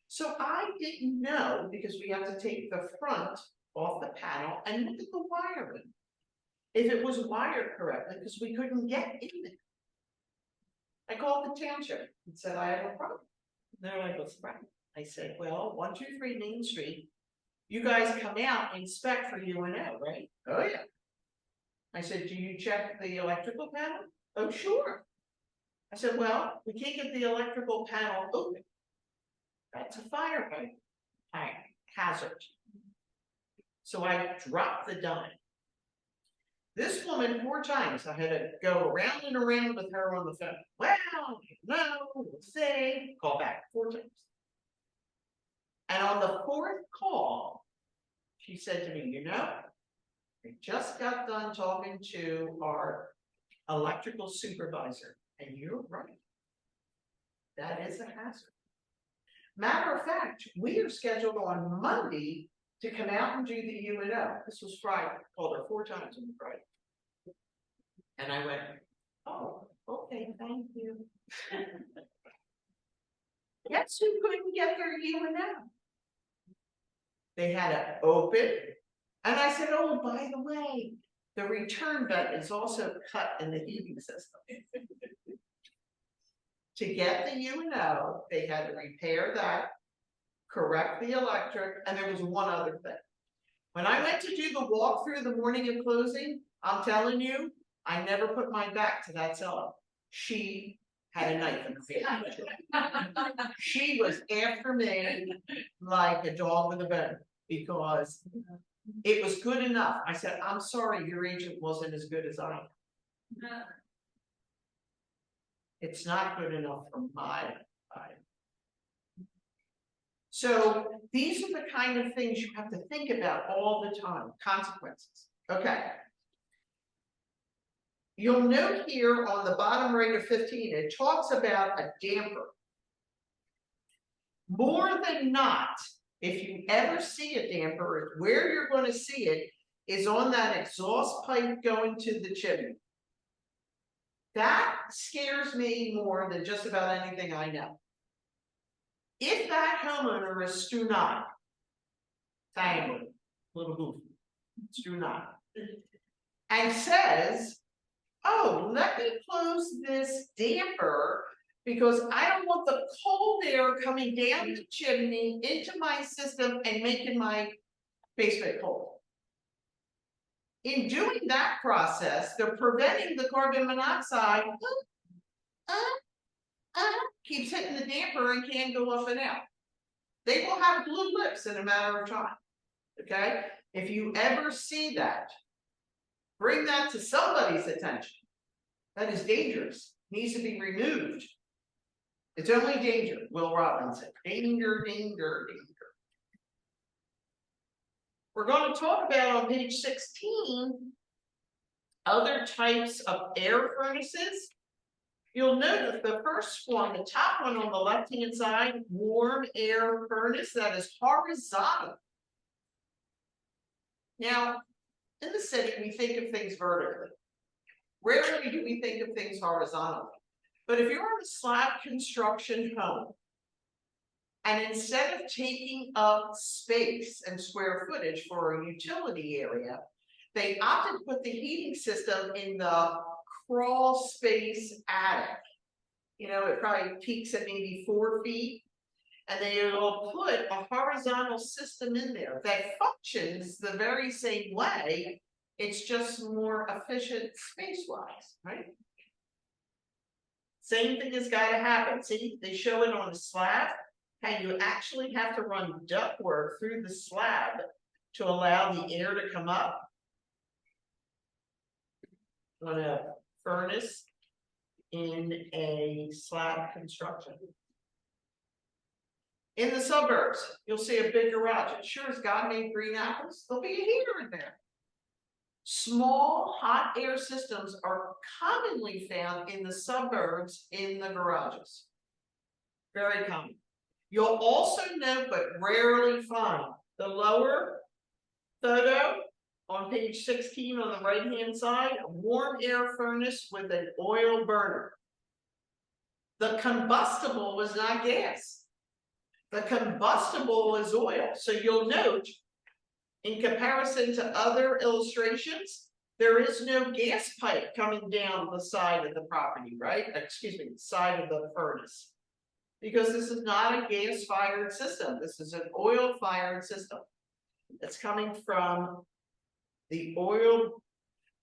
So I didn't know, because we have to take the front off the panel and look at the wiring. If it was wired correctly, because we couldn't get in there. I called the township and said, I have a problem. They're like, what's the problem? I said, well, 123 Main Street, you guys come out and inspect for UNO, right? Oh yeah. I said, do you check the electrical panel? Oh, sure. I said, well, we can't get the electrical panel open. That's a fire hazard. So I dropped the dime. This woman 4 times, I had to go around and around with her on the phone. Well, no, we'll say, call back 4 times. And on the 4th call, she said to me, you know, I just got done talking to our electrical supervisor, and you're right. That is a hazard. Matter of fact, we are scheduled on Monday to come out and do the UNO. This was Friday. Called her 4 times on Friday. And I went, oh, okay, thank you. Guess who couldn't get their UNO? They had it open. And I said, oh, by the way, the return button is also cut in the heating system. To get the UNO, they had to repair that, correct the electric, and there was one other thing. When I went to do the walkthrough the morning of closing, I'm telling you, I never put my back to that seller. She had a knife in her face. She was after me like a dog with a bone because it was good enough. I said, I'm sorry, your agent wasn't as good as I am. It's not good enough for my eye. So these are the kind of things you have to think about all the time, consequences. Okay. You'll note here on the bottom right of 15, it talks about a damper. More than not, if you ever see a damper, where you're going to see it is on that exhaust pipe going to the chimney. That scares me more than just about anything I know. If that homeowner is Stu Knott, family, little goofy, Stu Knott, and says, oh, let me close this damper because I don't want the cold air coming down the chimney into my system and making my basement cold. In doing that process, they're preventing the carbon monoxide, keeps hitting the damper and can go up and out. They will have blue lips in a matter of time, okay? If you ever see that, bring that to somebody's attention. That is dangerous, needs to be removed. It's only danger, Will Robinson. Danger, danger, danger. We're going to talk about on page 16 other types of air furnaces. You'll notice the first one, the top one on the left-hand side, warm air furnace that is horizontal. Now, in the city, we think of things vertically. Rarely do we think of things horizontally. But if you're on a slab construction home, and instead of taking up space and square footage for a utility area, they opted to put the heating system in the crawl space attic. You know, it probably peaks at maybe 4 feet. And they will put a horizontal system in there that functions the very same way. It's just more efficient space-wise, right? Same thing has got to happen. See, they show it on the slab, and you actually have to run ductwork through the slab to allow the air to come up. On a furnace in a slab construction. In the suburbs, you'll see a big garage. It sure as God made green apples, there'll be a heater in there. Small hot air systems are commonly found in the suburbs in the garages. Very common. You'll also note, but rarely find, the lower photo on page 16 on the right-hand side, a warm air furnace with an oil burner. The combustible was not gas. The combustible is oil. So you'll note, in comparison to other illustrations, there is no gas pipe coming down the side of the property, right? Excuse me, the side of the furnace. Because this is not a gas-fired system. This is an oil-fired system. It's coming from the oil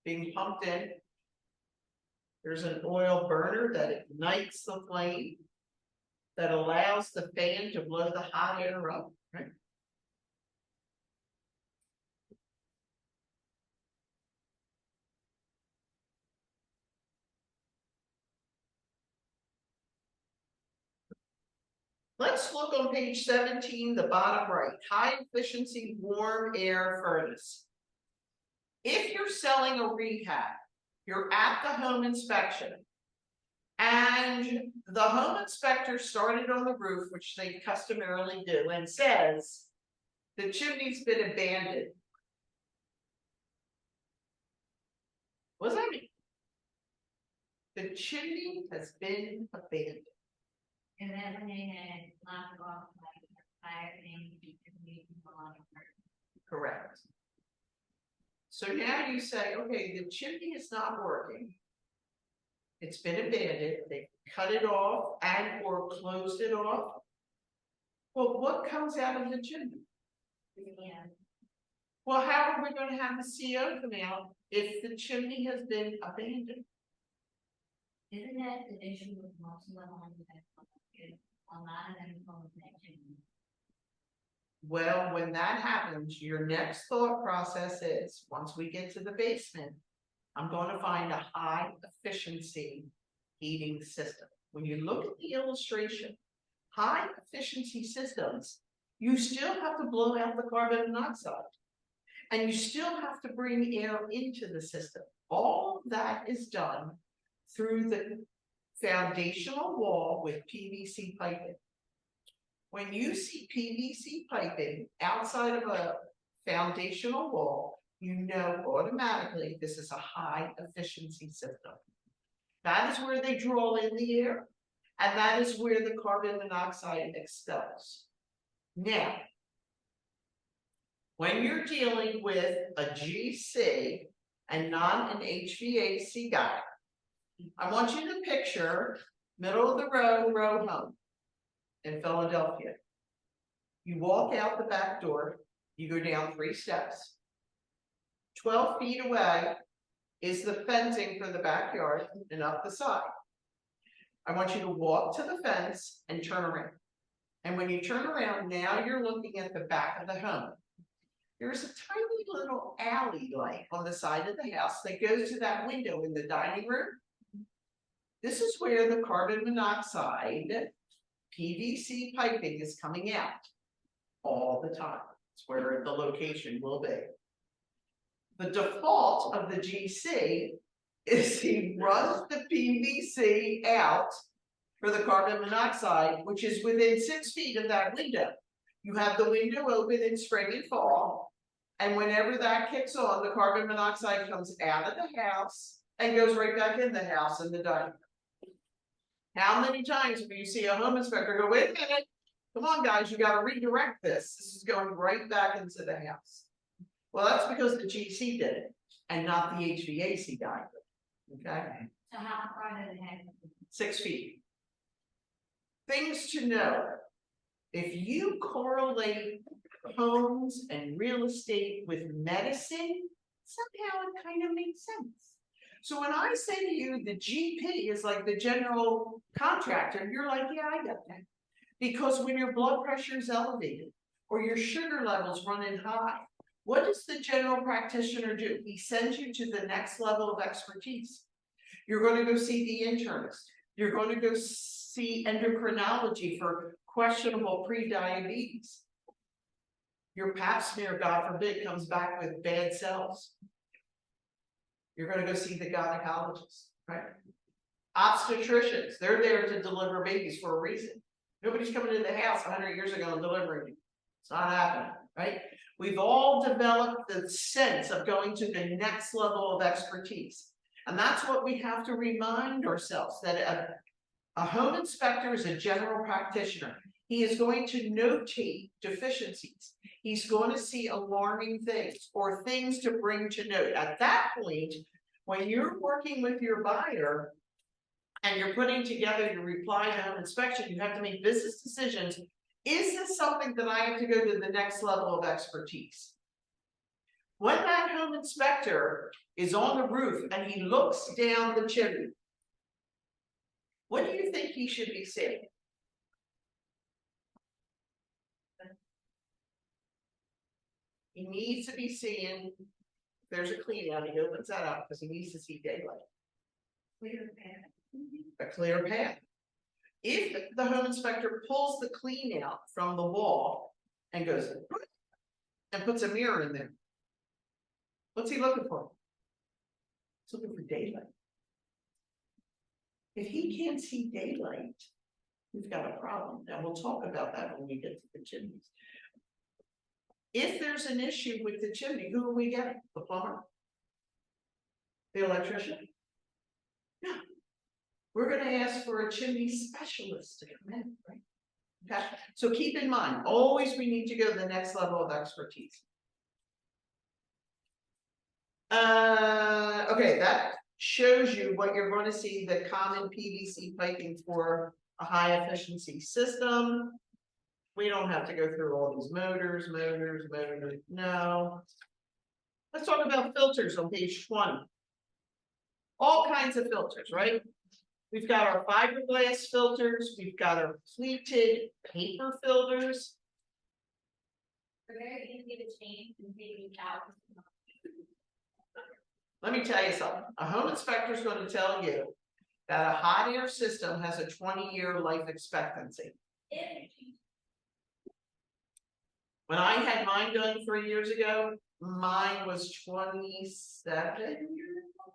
being pumped in. There's an oil burner that ignites the flame, that allows the fan to blow the hot air up, right? Let's look on page 17, the bottom right, high efficiency warm air furnace. If you're selling a rehab, you're at the home inspection, and the home inspector started on the roof, which they customarily do, and says, the chimney's been abandoned. What does that mean? The chimney has been abandoned. And then they had locked off like the fire thing, Correct. So now you say, okay, the chimney is not working. It's been abandoned. They cut it off and or closed it off. Well, what comes out of the chimney? Yeah. Well, how are we going to have the CO come out if the chimney has been abandoned? Isn't that the issue with most of the homes that a lot of them call connection? Well, when that happens, your next thought process is, once we get to the basement, I'm going to find a high efficiency heating system. When you look at the illustration, high efficiency systems, you still have to blow out the carbon monoxide. And you still have to bring air into the system. All of that is done through the foundational wall with PVC piping. When you see PVC piping outside of a foundational wall, you know automatically this is a high efficiency system. That is where they draw in the air, and that is where the carbon monoxide expels. Now, when you're dealing with a GC and not an HVAC guy, I want you to picture middle of the row home in Philadelphia. You walk out the back door, you go down 3 steps. 12 feet away is the fencing for the backyard and up the side. I want you to walk to the fence and turn around. And when you turn around, now you're looking at the back of the home. There's a tiny little alley light on the side of the house that goes to that window in the dining room. This is where the carbon monoxide PVC piping is coming out all the time. It's where the location will be. The default of the GC is he runs the PVC out for the carbon monoxide, which is within 6 feet of that window. You have the window open in spring and fall, and whenever that kicks on, the carbon monoxide comes out of the house and goes right back in the house in the dining room. How many times do you see a home inspector go, wait a minute, come on guys, you gotta redirect this. This is going right back into the house. Well, that's because the GC did it and not the HVAC guy. Okay? So how far does it have? 6 feet. Things to know. If you correlate homes and real estate with medicine, somehow it kind of makes sense. So when I say to you the GP is like the general contractor, you're like, yeah, I get that. Because when your blood pressure is elevated or your sugar levels running high, what does the general practitioner do? He sends you to the next level of expertise. You're going to go see the internist. You're going to go see endocrinology for questionable pre-diabetes. Your pap smear, God forbid, comes back with bad cells. You're going to go see the gynecologist, right? Obstetricians, they're there to deliver babies for a reason. Nobody's coming into the house 100 years ago and delivering you. It's not happening, right? We've all developed the sense of going to the next level of expertise. And that's what we have to remind ourselves, that a home inspector is a general practitioner. He is going to notate deficiencies. He's going to see alarming things or things to bring to note. At that point, when you're working with your buyer and you're putting together your reply to home inspection, you have to make business decisions. Is this something that I have to go to the next level of expertise? When that home inspector is on the roof and he looks down the chimney, what do you think he should be seeing? He needs to be seeing, if there's a clean out, he opens that up because he needs to see daylight. Clear path. A clear path. If the home inspector pulls the clean out from the wall and goes and puts a mirror in there, what's he looking for? He's looking for daylight. If he can't see daylight, we've got a problem. And we'll talk about that when we get to the chimneys. If there's an issue with the chimney, who are we getting? The plumber? The electrician? No. We're going to ask for a chimney specialist to come in, right? Okay. So keep in mind, always we need to go to the next level of expertise. Okay, that shows you what you're going to see, the common PVC piping for a high efficiency system. We don't have to go through all these motors. No. Let's talk about filters on page 20. All kinds of filters, right? We've got our fiberglass filters. We've got our pleated paper filters. They're very easy to change and take out. Let me tell you something. A home inspector is going to tell you that a hot air system has a 20-year life expectancy. When I had mine done 3 years ago, mine was 27 years old,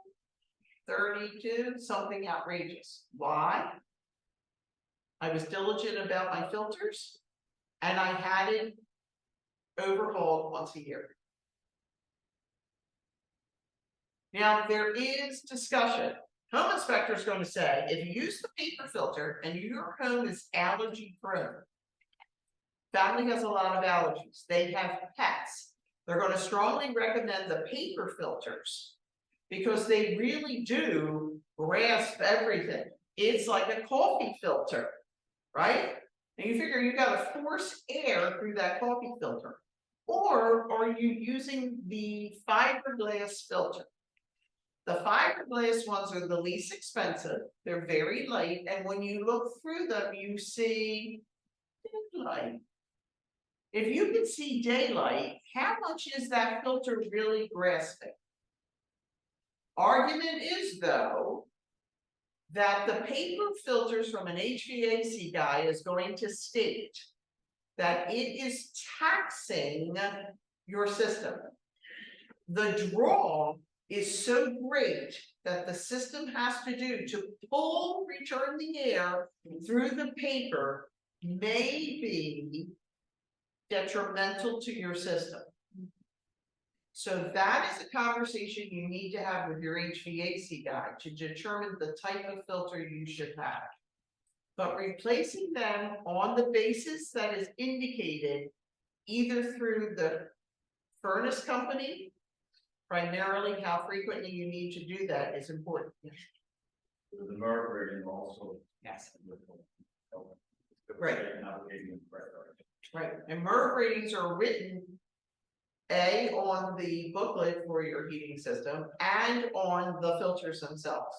32, something outrageous. Why? I was diligent about my filters and I had it overhauled once a year. Now, there is discussion. Home inspector is going to say, if you use the paper filter and your home is allergy prone. Family has a lot of allergies. They have pets. They're going to strongly recommend the paper filters because they really do grasp everything. It's like a coffee filter, right? And you figure you got to force air through that coffee filter. Or are you using the fiberglass filter? The fiberglass ones are the least expensive. They're very light. And when you look through them, you see daylight. If you can see daylight, how much is that filter really grasping? Argument is, though, that the paper filters from an HVAC guy is going to state that it is taxing your system. The draw is so great that the system has to do to return the air through the paper may be detrimental to your system. So that is a conversation you need to have with your HVAC guy to determine the type of filter you should have. But replacing them on the basis that is indicated either through the furnace company, primarily how frequently you need to do that is important. The MERV rating also. Yes. Right. Right, and MERV ratings are written on the booklet for your heating system and on the filters themselves.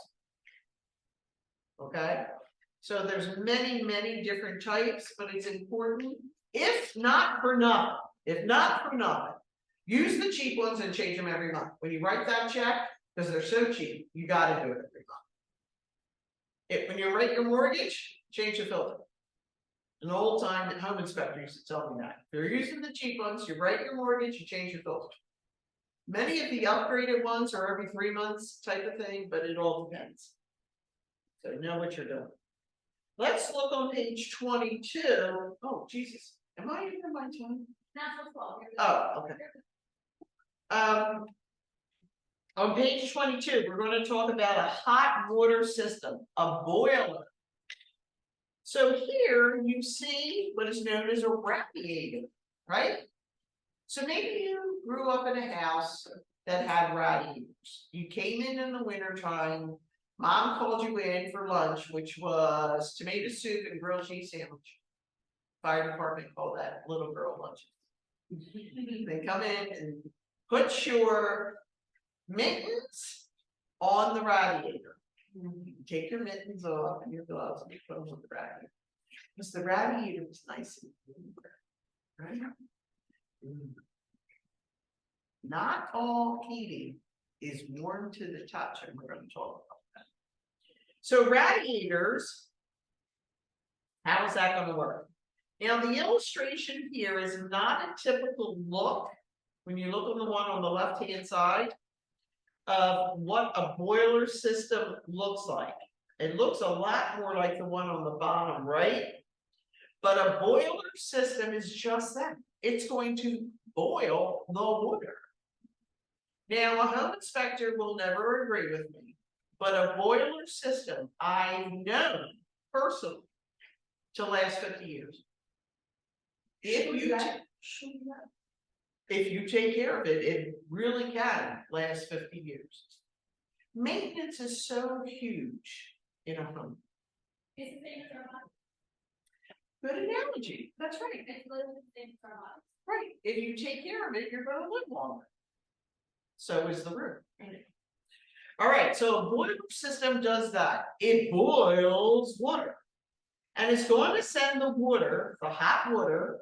Okay, so there's many different types, but it's important, if not for nothing, use the cheap ones and change them every month. When you write that check, because they're so cheap, you got to do it every month. When you write your mortgage, change the filter. An old time home inspector used to tell me that. If you're using the cheap ones, you write your mortgage, you change your filter. Many of the upgraded ones are every 3 months type of thing, but it all depends. So know what you're doing. Let's look on page 22. Oh, Jesus. Am I in my time? Natural 12. Oh, okay. On page 22, we're going to talk about a hot water system, a boiler. So here you see what is known as a radiator, right? So maybe you grew up in a house that had radiators. You came in the wintertime, mom called you in for lunch, which was tomato soup and grilled cheese sandwich. Fire department called that little girl lunch. They come in and put your mittens on the radiator. Take your mittens off and your gloves and you put them on the radiator. Because the radiator is nice and warm, right? Not all heating is warm to the touch, and we're going to talk about that. So radiators, how is that going to work? Now the illustration here is not a typical look, when you look on the one on the left-hand side, of what a boiler system looks like. It looks a lot more like the one on the bottom right, but a boiler system is just that. It's going to boil the water. Now, a home inspector will never agree with me, but a boiler system I've known personally to last 50 years. If you take care of it, it really can last 50 years. Maintenance is so huge in a home. It's the same as our bodies. Good analogy. That's right. It's literally the same as our bodies. Right. If you take care of it, you're going to live longer. So is the room. All right. So a boiler system does that. It boils water. And it's going to send the water, the hot water,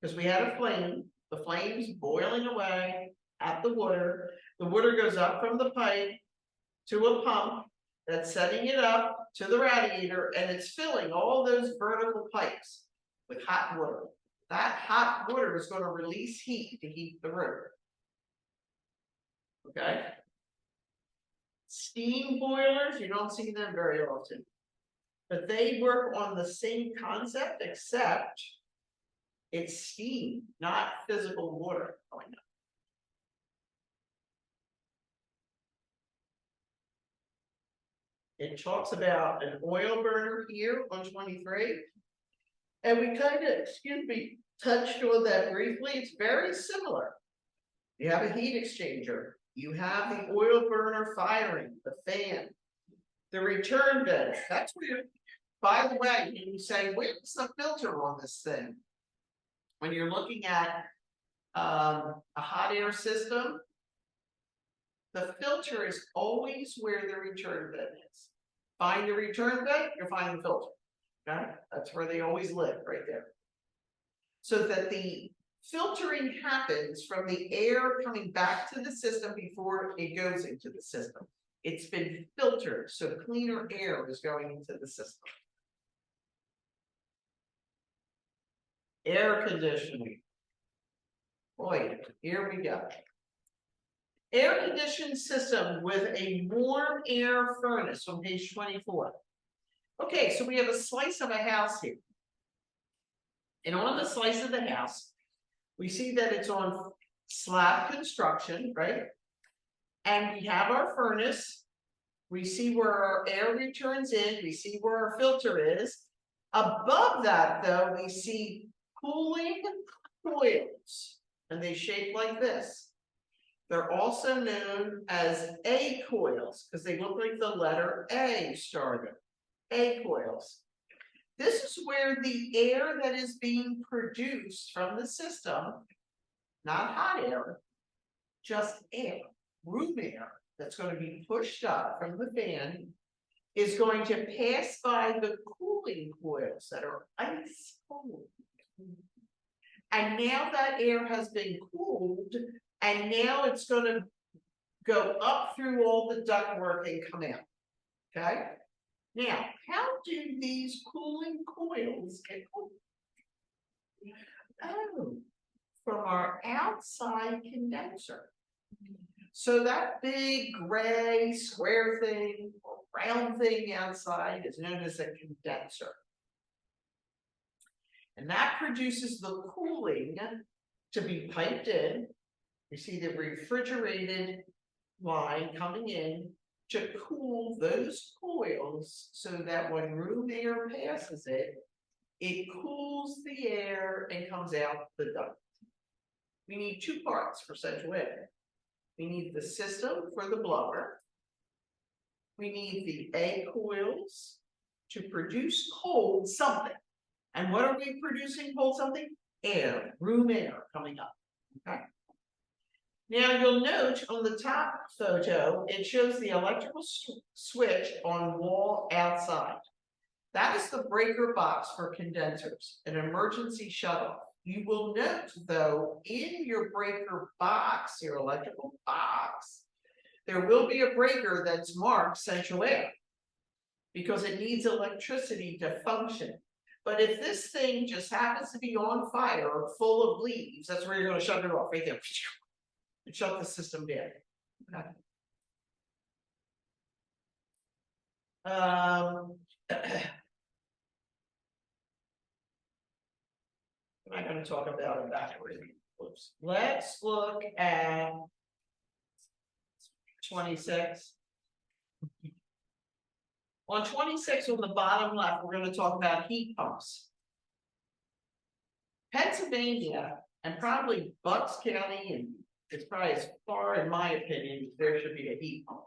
because we had a flame. The flame's boiling away at the water. The water goes up from the pipe to a pump that's setting it up to the radiator, and it's filling all those vertical pipes with hot water. That hot water is going to release heat to heat the room. Okay? Steam boilers, you don't see them very often. But they work on the same concept, except it's steam, not physical water going up. It talks about an oil burner here on 23. And we kind of, excuse me, touched on that briefly. It's very similar. You have a heat exchanger. You have the oil burner firing, the fan, the return vent. That's where, by the way, you say, where's the filter on this thing? When you're looking at a hot air system, the filter is always where the return vent is. Find the return vent, you'll find the filter. Okay? That's where they always live, right there. So that the filtering happens from the air coming back to the system before it goes into the system. It's been filtered, so cleaner air is going into the system. Air conditioning. Boy, here we go. Air conditioned system with a warm air furnace on page 24. Okay, so we have a slice of a house here. And on the slice of the house, we see that it's on slab construction, right? And we have our furnace. We see where our air returns in. We see where our filter is. Above that, though, we see cooling coils, and they shape like this. They're also known as A coils because they look like the letter A started. A coils. This is where the air that is being produced from the system, not hot air, just air, room air, that's going to be pushed up from the fan, is going to pass by the cooling coils that are ice cold. And now that air has been cooled, and now it's going to go up through all the ductwork and come out. Okay? Now, how do these cooling coils get cooled? Oh, from our outside condenser. So that big gray square thing or round thing outside is known as a condenser. And that produces the cooling to be piped in. You see the refrigerated line coming in to cool those coils so that when room air passes it, it cools the air and comes out the duct. We need two parts for central air. We need the system for the blower. We need the A coils to produce cold something. And what are we producing cold something? Air, room air coming up. Okay. Now you'll note on the top photo, it shows the electrical switch on wall outside. That is the breaker box for condensers, an emergency shutoff. You will note though, in your breaker box, your electrical box, there will be a breaker that's marked central air because it needs electricity to function. But if this thing just happens to be on fire or full of leaves, that's where you're going to shut it off right there. And shut the system down. Okay. I'm not going to talk about it backwards. Oops. Let's look at 26. On 26 on the bottom left, we're going to talk about heat pumps. Pennsylvania and probably Bucks County, and it's probably as far, in my opinion, there should be a heat pump.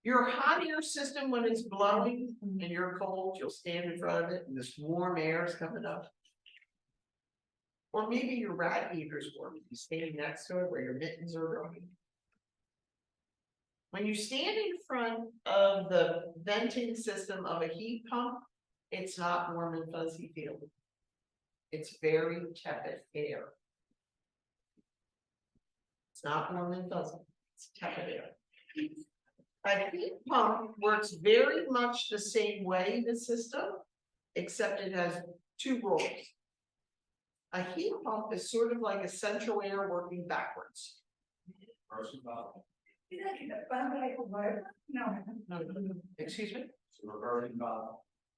Your hot air system, when it's blowing and you're cold, you'll stand in front of it and this warm air is coming up. Or maybe your radiator's warm, you stand next to it where your mittens are running. When you stand in front of the venting system of a heat pump, it's not warm and fuzzy feeling. It's very tepid air. It's not warm and fuzzy, it's tepid air. A heat pump works very much the same way, the system, except it has two roles. A heat pump is sort of like a central air working backwards. No, excuse me?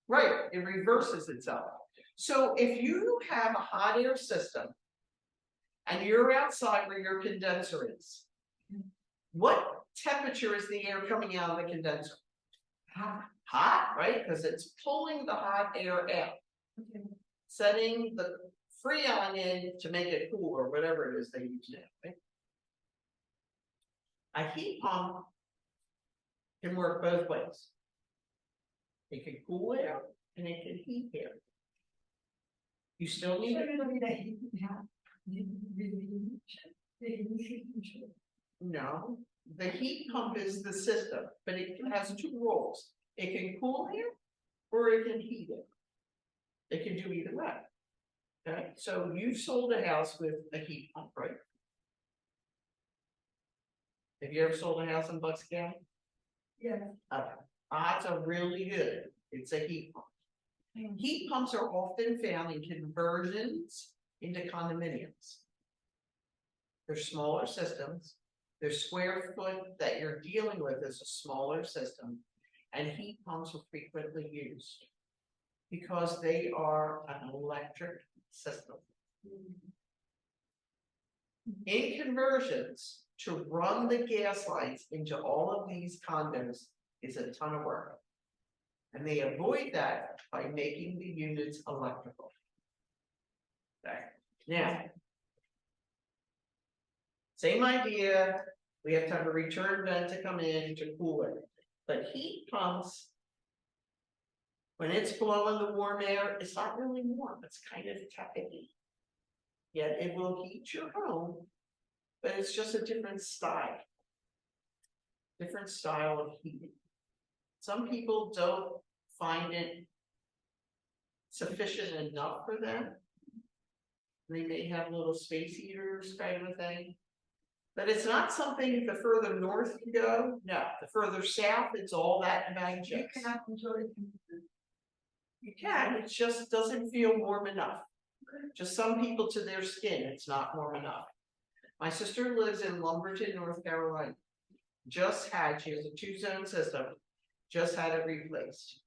Right, it reverses itself. So if you have a hot air system and you're outside where your condenser is, what temperature is the air coming out of the condenser? Hot, right? Because it's pulling the hot air out, Okay. setting the freon in to make it cool or whatever it is they use now, right? A heat pump can work both ways. It can cool air and it can heat air. You still need it. No, the heat pump is the system, but it has two roles. It can cool air or it can heat it. It can do either way. Okay, so you sold a house with a heat pump, right? Have you ever sold a house in Bucks County? Yeah. Odds are really good. It's a heat pump. Heat pumps are often found in conversions into condominiums. They're smaller systems. Their square foot that you're dealing with is a smaller system, and heat pumps are frequently used because they are an electric system. In conversions, to run the gas lines into all of these condos is a ton of work. And they avoid that by making the units electrical. Okay, now. Same idea, we have to have a return vent to come in to cool it, but heat pumps. When it's blowing the warm air, it's not really warm, it's kind of tepid. Yet it will heat your home, but it's just a different style. Different style of heating. Some people don't find it sufficient enough for them. They may have little space heaters kind of thing. But it's not something the further north you go, no, the further south, it's all that and bag You chips. cannot control it. You can, it just doesn't feel warm enough. Just some people to their skin, it's not warm enough. My sister lives in Lumberton, North Carolina. She has a 2-zone system, just had it replaced.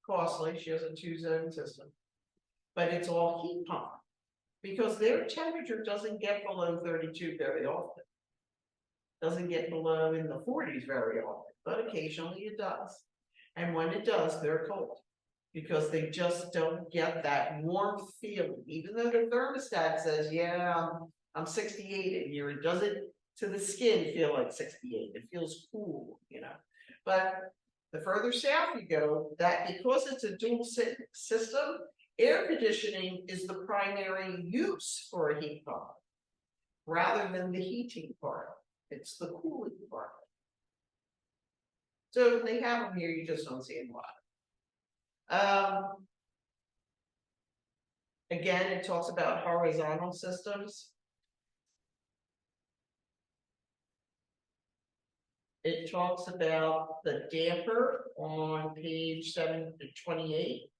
Costly, she has a 2-zone system. But it's all heat pump. Because their temperature doesn't get below 32 very often. Doesn't get below in the 40s very often, but occasionally it does. And when it does, they're cold. Because they just don't get that warmth feeling. Even though the thermostat says, yeah, I'm 68 in here, it doesn't to the skin feel like 68. It feels cool, you know. But the further south you go, that because it's a dual system, air conditioning is the primary use for a heat pump, rather than the heating part. It's the cooling part. So they have them here, you just don't see them a lot. Again, it talks about horizontal systems. It talks about the damper on page 728.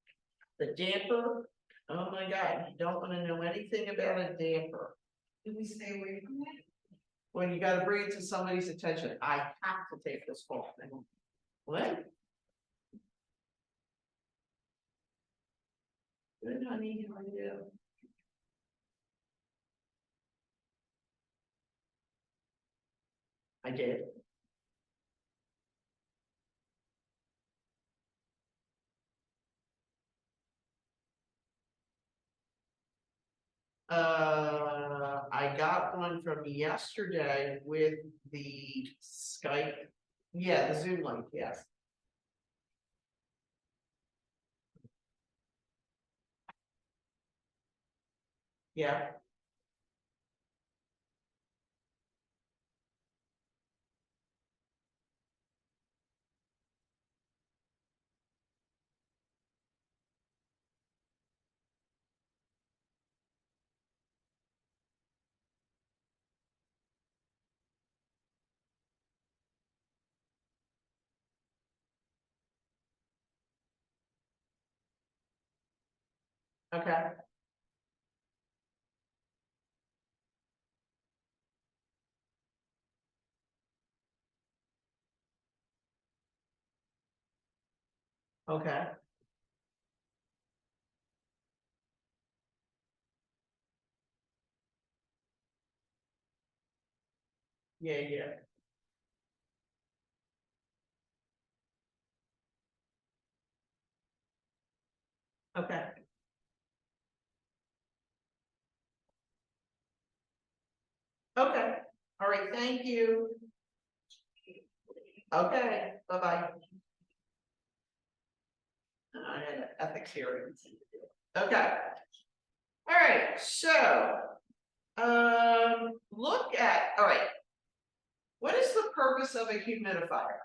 The damper, oh my God, you don't want to know anything about a damper. Do we stay away from that? Well, you gotta bring it to somebody's attention. I have to take this call. What? Good, honey, how are you? I did. I got one from yesterday with the Skype. Yeah, the Zoom link, yes. Yeah. Okay. Okay. Yeah, yeah. Okay. Okay, all right, thank you. Okay, bye-bye. I had an ethics hearing. Okay. All right, so, look at, all right. What is the purpose of a humidifier?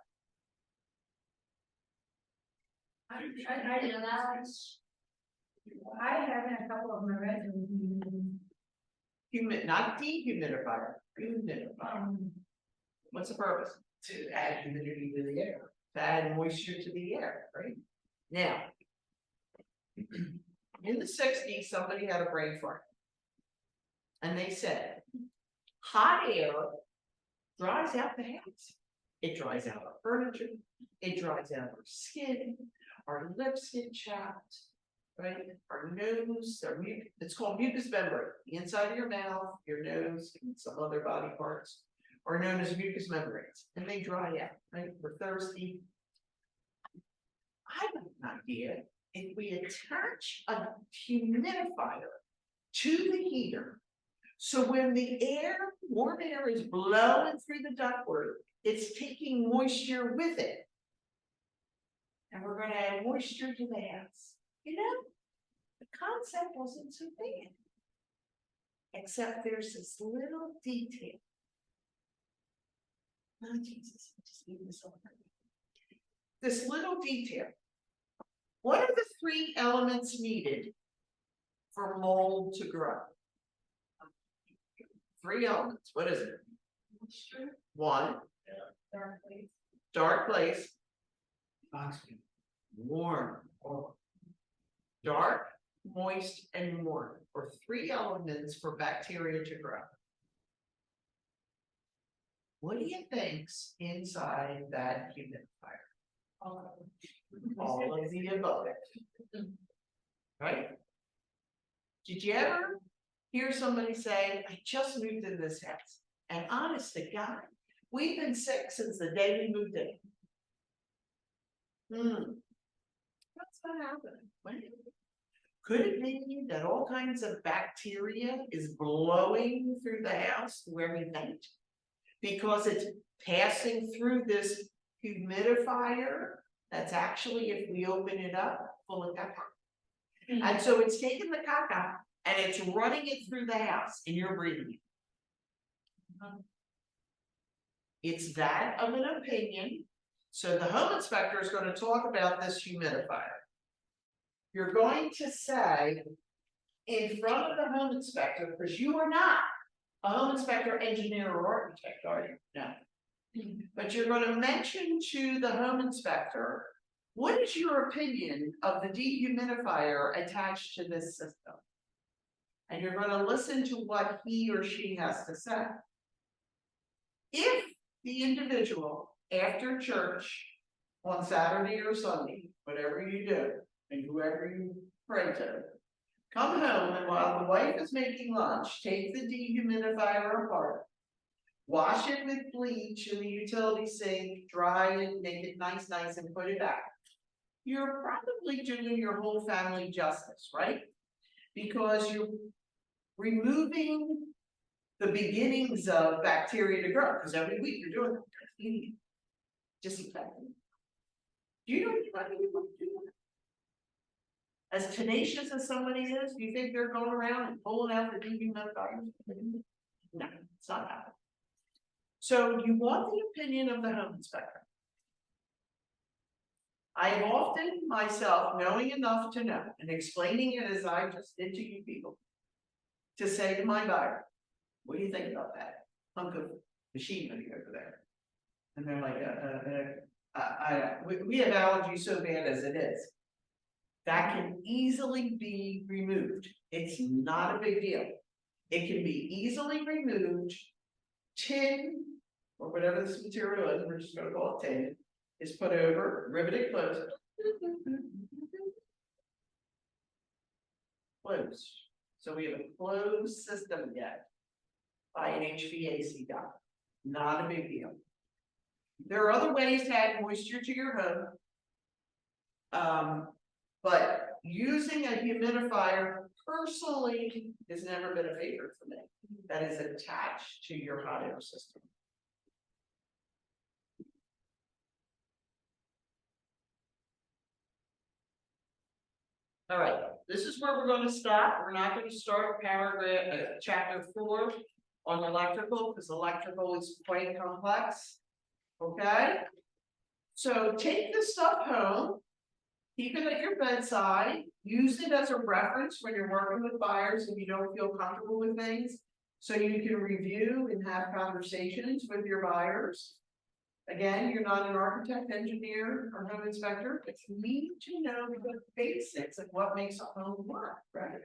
I have in a couple of my resumes. Not dehumidifier, humidifier. What's the purpose? To add humidity to the air. To add moisture to the air, right? Now, in the 60s, somebody had a brain fart. And they said, hot air dries out the house. It dries out our furniture, it dries out our skin, our lips get chapped, right? Our nose, it's called mucous membrane. The inside of your mouth, your nose, and some other body parts are known as mucous membranes, and they dry out, right? We're thirsty. I have an idea. If we attach a humidifier to the heater, so when the air, warm air is blowing through the ductwork, it's taking moisture with it. And we're gonna add moisture to the house. You know, the concept wasn't so bad. Except there's this little detail. Oh, Jesus, I just need this over. This little detail. What are the 3 elements needed for mold to grow? 3 elements. What is it? 1. Dark place. Oxygen. Warm. Dark, moist, and warm are 3 elements for bacteria to grow. What do you think's inside that humidifier? All of the above. Right? Did you ever hear somebody say, I just moved into this house, and honest to God, we've been sick since the day we moved in? What's not happening? What? Could it be that all kinds of bacteria is blowing through the house where we vent? Because it's passing through this humidifier that's actually, if we open it up, full of pepper. And so it's taking the caca and it's running it through the house and you're breathing it. It's that of an opinion. So the home inspector is going to talk about this humidifier. You're going to say in front of the home inspector, because you are not a home inspector, engineer, or architect, are you? No. But you're going to mention to the home inspector, what is your opinion of the dehumidifier attached to this system? And you're going to listen to what he or she has to say. If the individual, after church, on Saturday or Sunday, whatever you do, and whoever you pray to, come home and while the wife is making lunch, take the dehumidifier apart, wash it with bleach in the utility sink, dry it, make it nice, and put it back. You're probably doing your whole family justice, right? Because you're removing the beginnings of bacteria to grow, because every week you're doing it. Disinfecting. Do you know anybody who would do that? As tenacious as somebody is, do you think they're going around and pulling out the dehumidifiers? No, it's not happening. So you want the opinion of the home inspector. I have often myself, knowing enough to know, and explaining it as I just did to you people, to say to my buyer, what do you think about that hunk of machinery over there? And they're like, we have allergies so bad as it is. That can easily be removed. It's not a big deal. It can be easily removed. Tin, or whatever this material is, we're just going to call it tin, is put over, riveted closed. Closed. So we have a closed system yet by an HVAC guy. Not a big deal. There are other ways to add moisture to your home. But using a humidifier personally has never been a favorite for me. That is attached to your hot air system. All right, this is where we're gonna stop. We're not gonna start paragraph, chapter 4 on electrical, because electrical is quite complex. Okay? So take this stuff home, keep it at your bedside, use it as a reference when you're working with buyers and you don't feel comfortable with things. So you can review and have conversations with your buyers. Again, you're not an architect, engineer, or home inspector, but you need to know the basics of what makes a home work, right?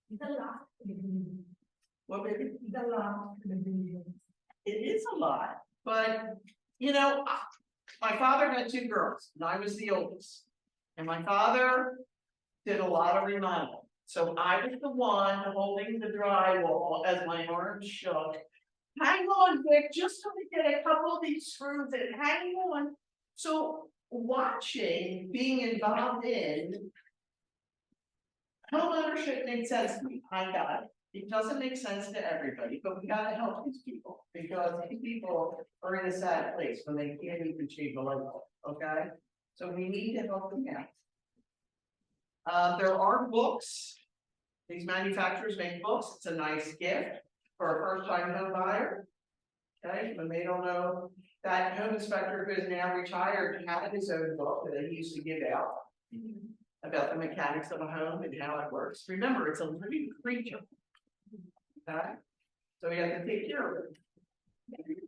The last, What maybe? the last, It is a lot, but, you know, my father had 2 girls, and I was the oldest. And my father did a lot of remodeling, so I was the one holding the drywall as my arms shook. Hang on, Vic, just let me get a couple of these screws in, hang on. So watching, being involved in homeownership made sense to me, I got it. It doesn't make sense to everybody, but we gotta help these people, because these people are in a sad place when they can't even change a light bulb, okay? So we need to help them out. There are books. These manufacturers make books, it's a nice gift for a first-time home buyer. Okay, when they don't know, that home inspector who is now retired had his own book that he used to give out about the mechanics of a home and how it works. Remember, it's a living creature. Okay, so we have to take care of it.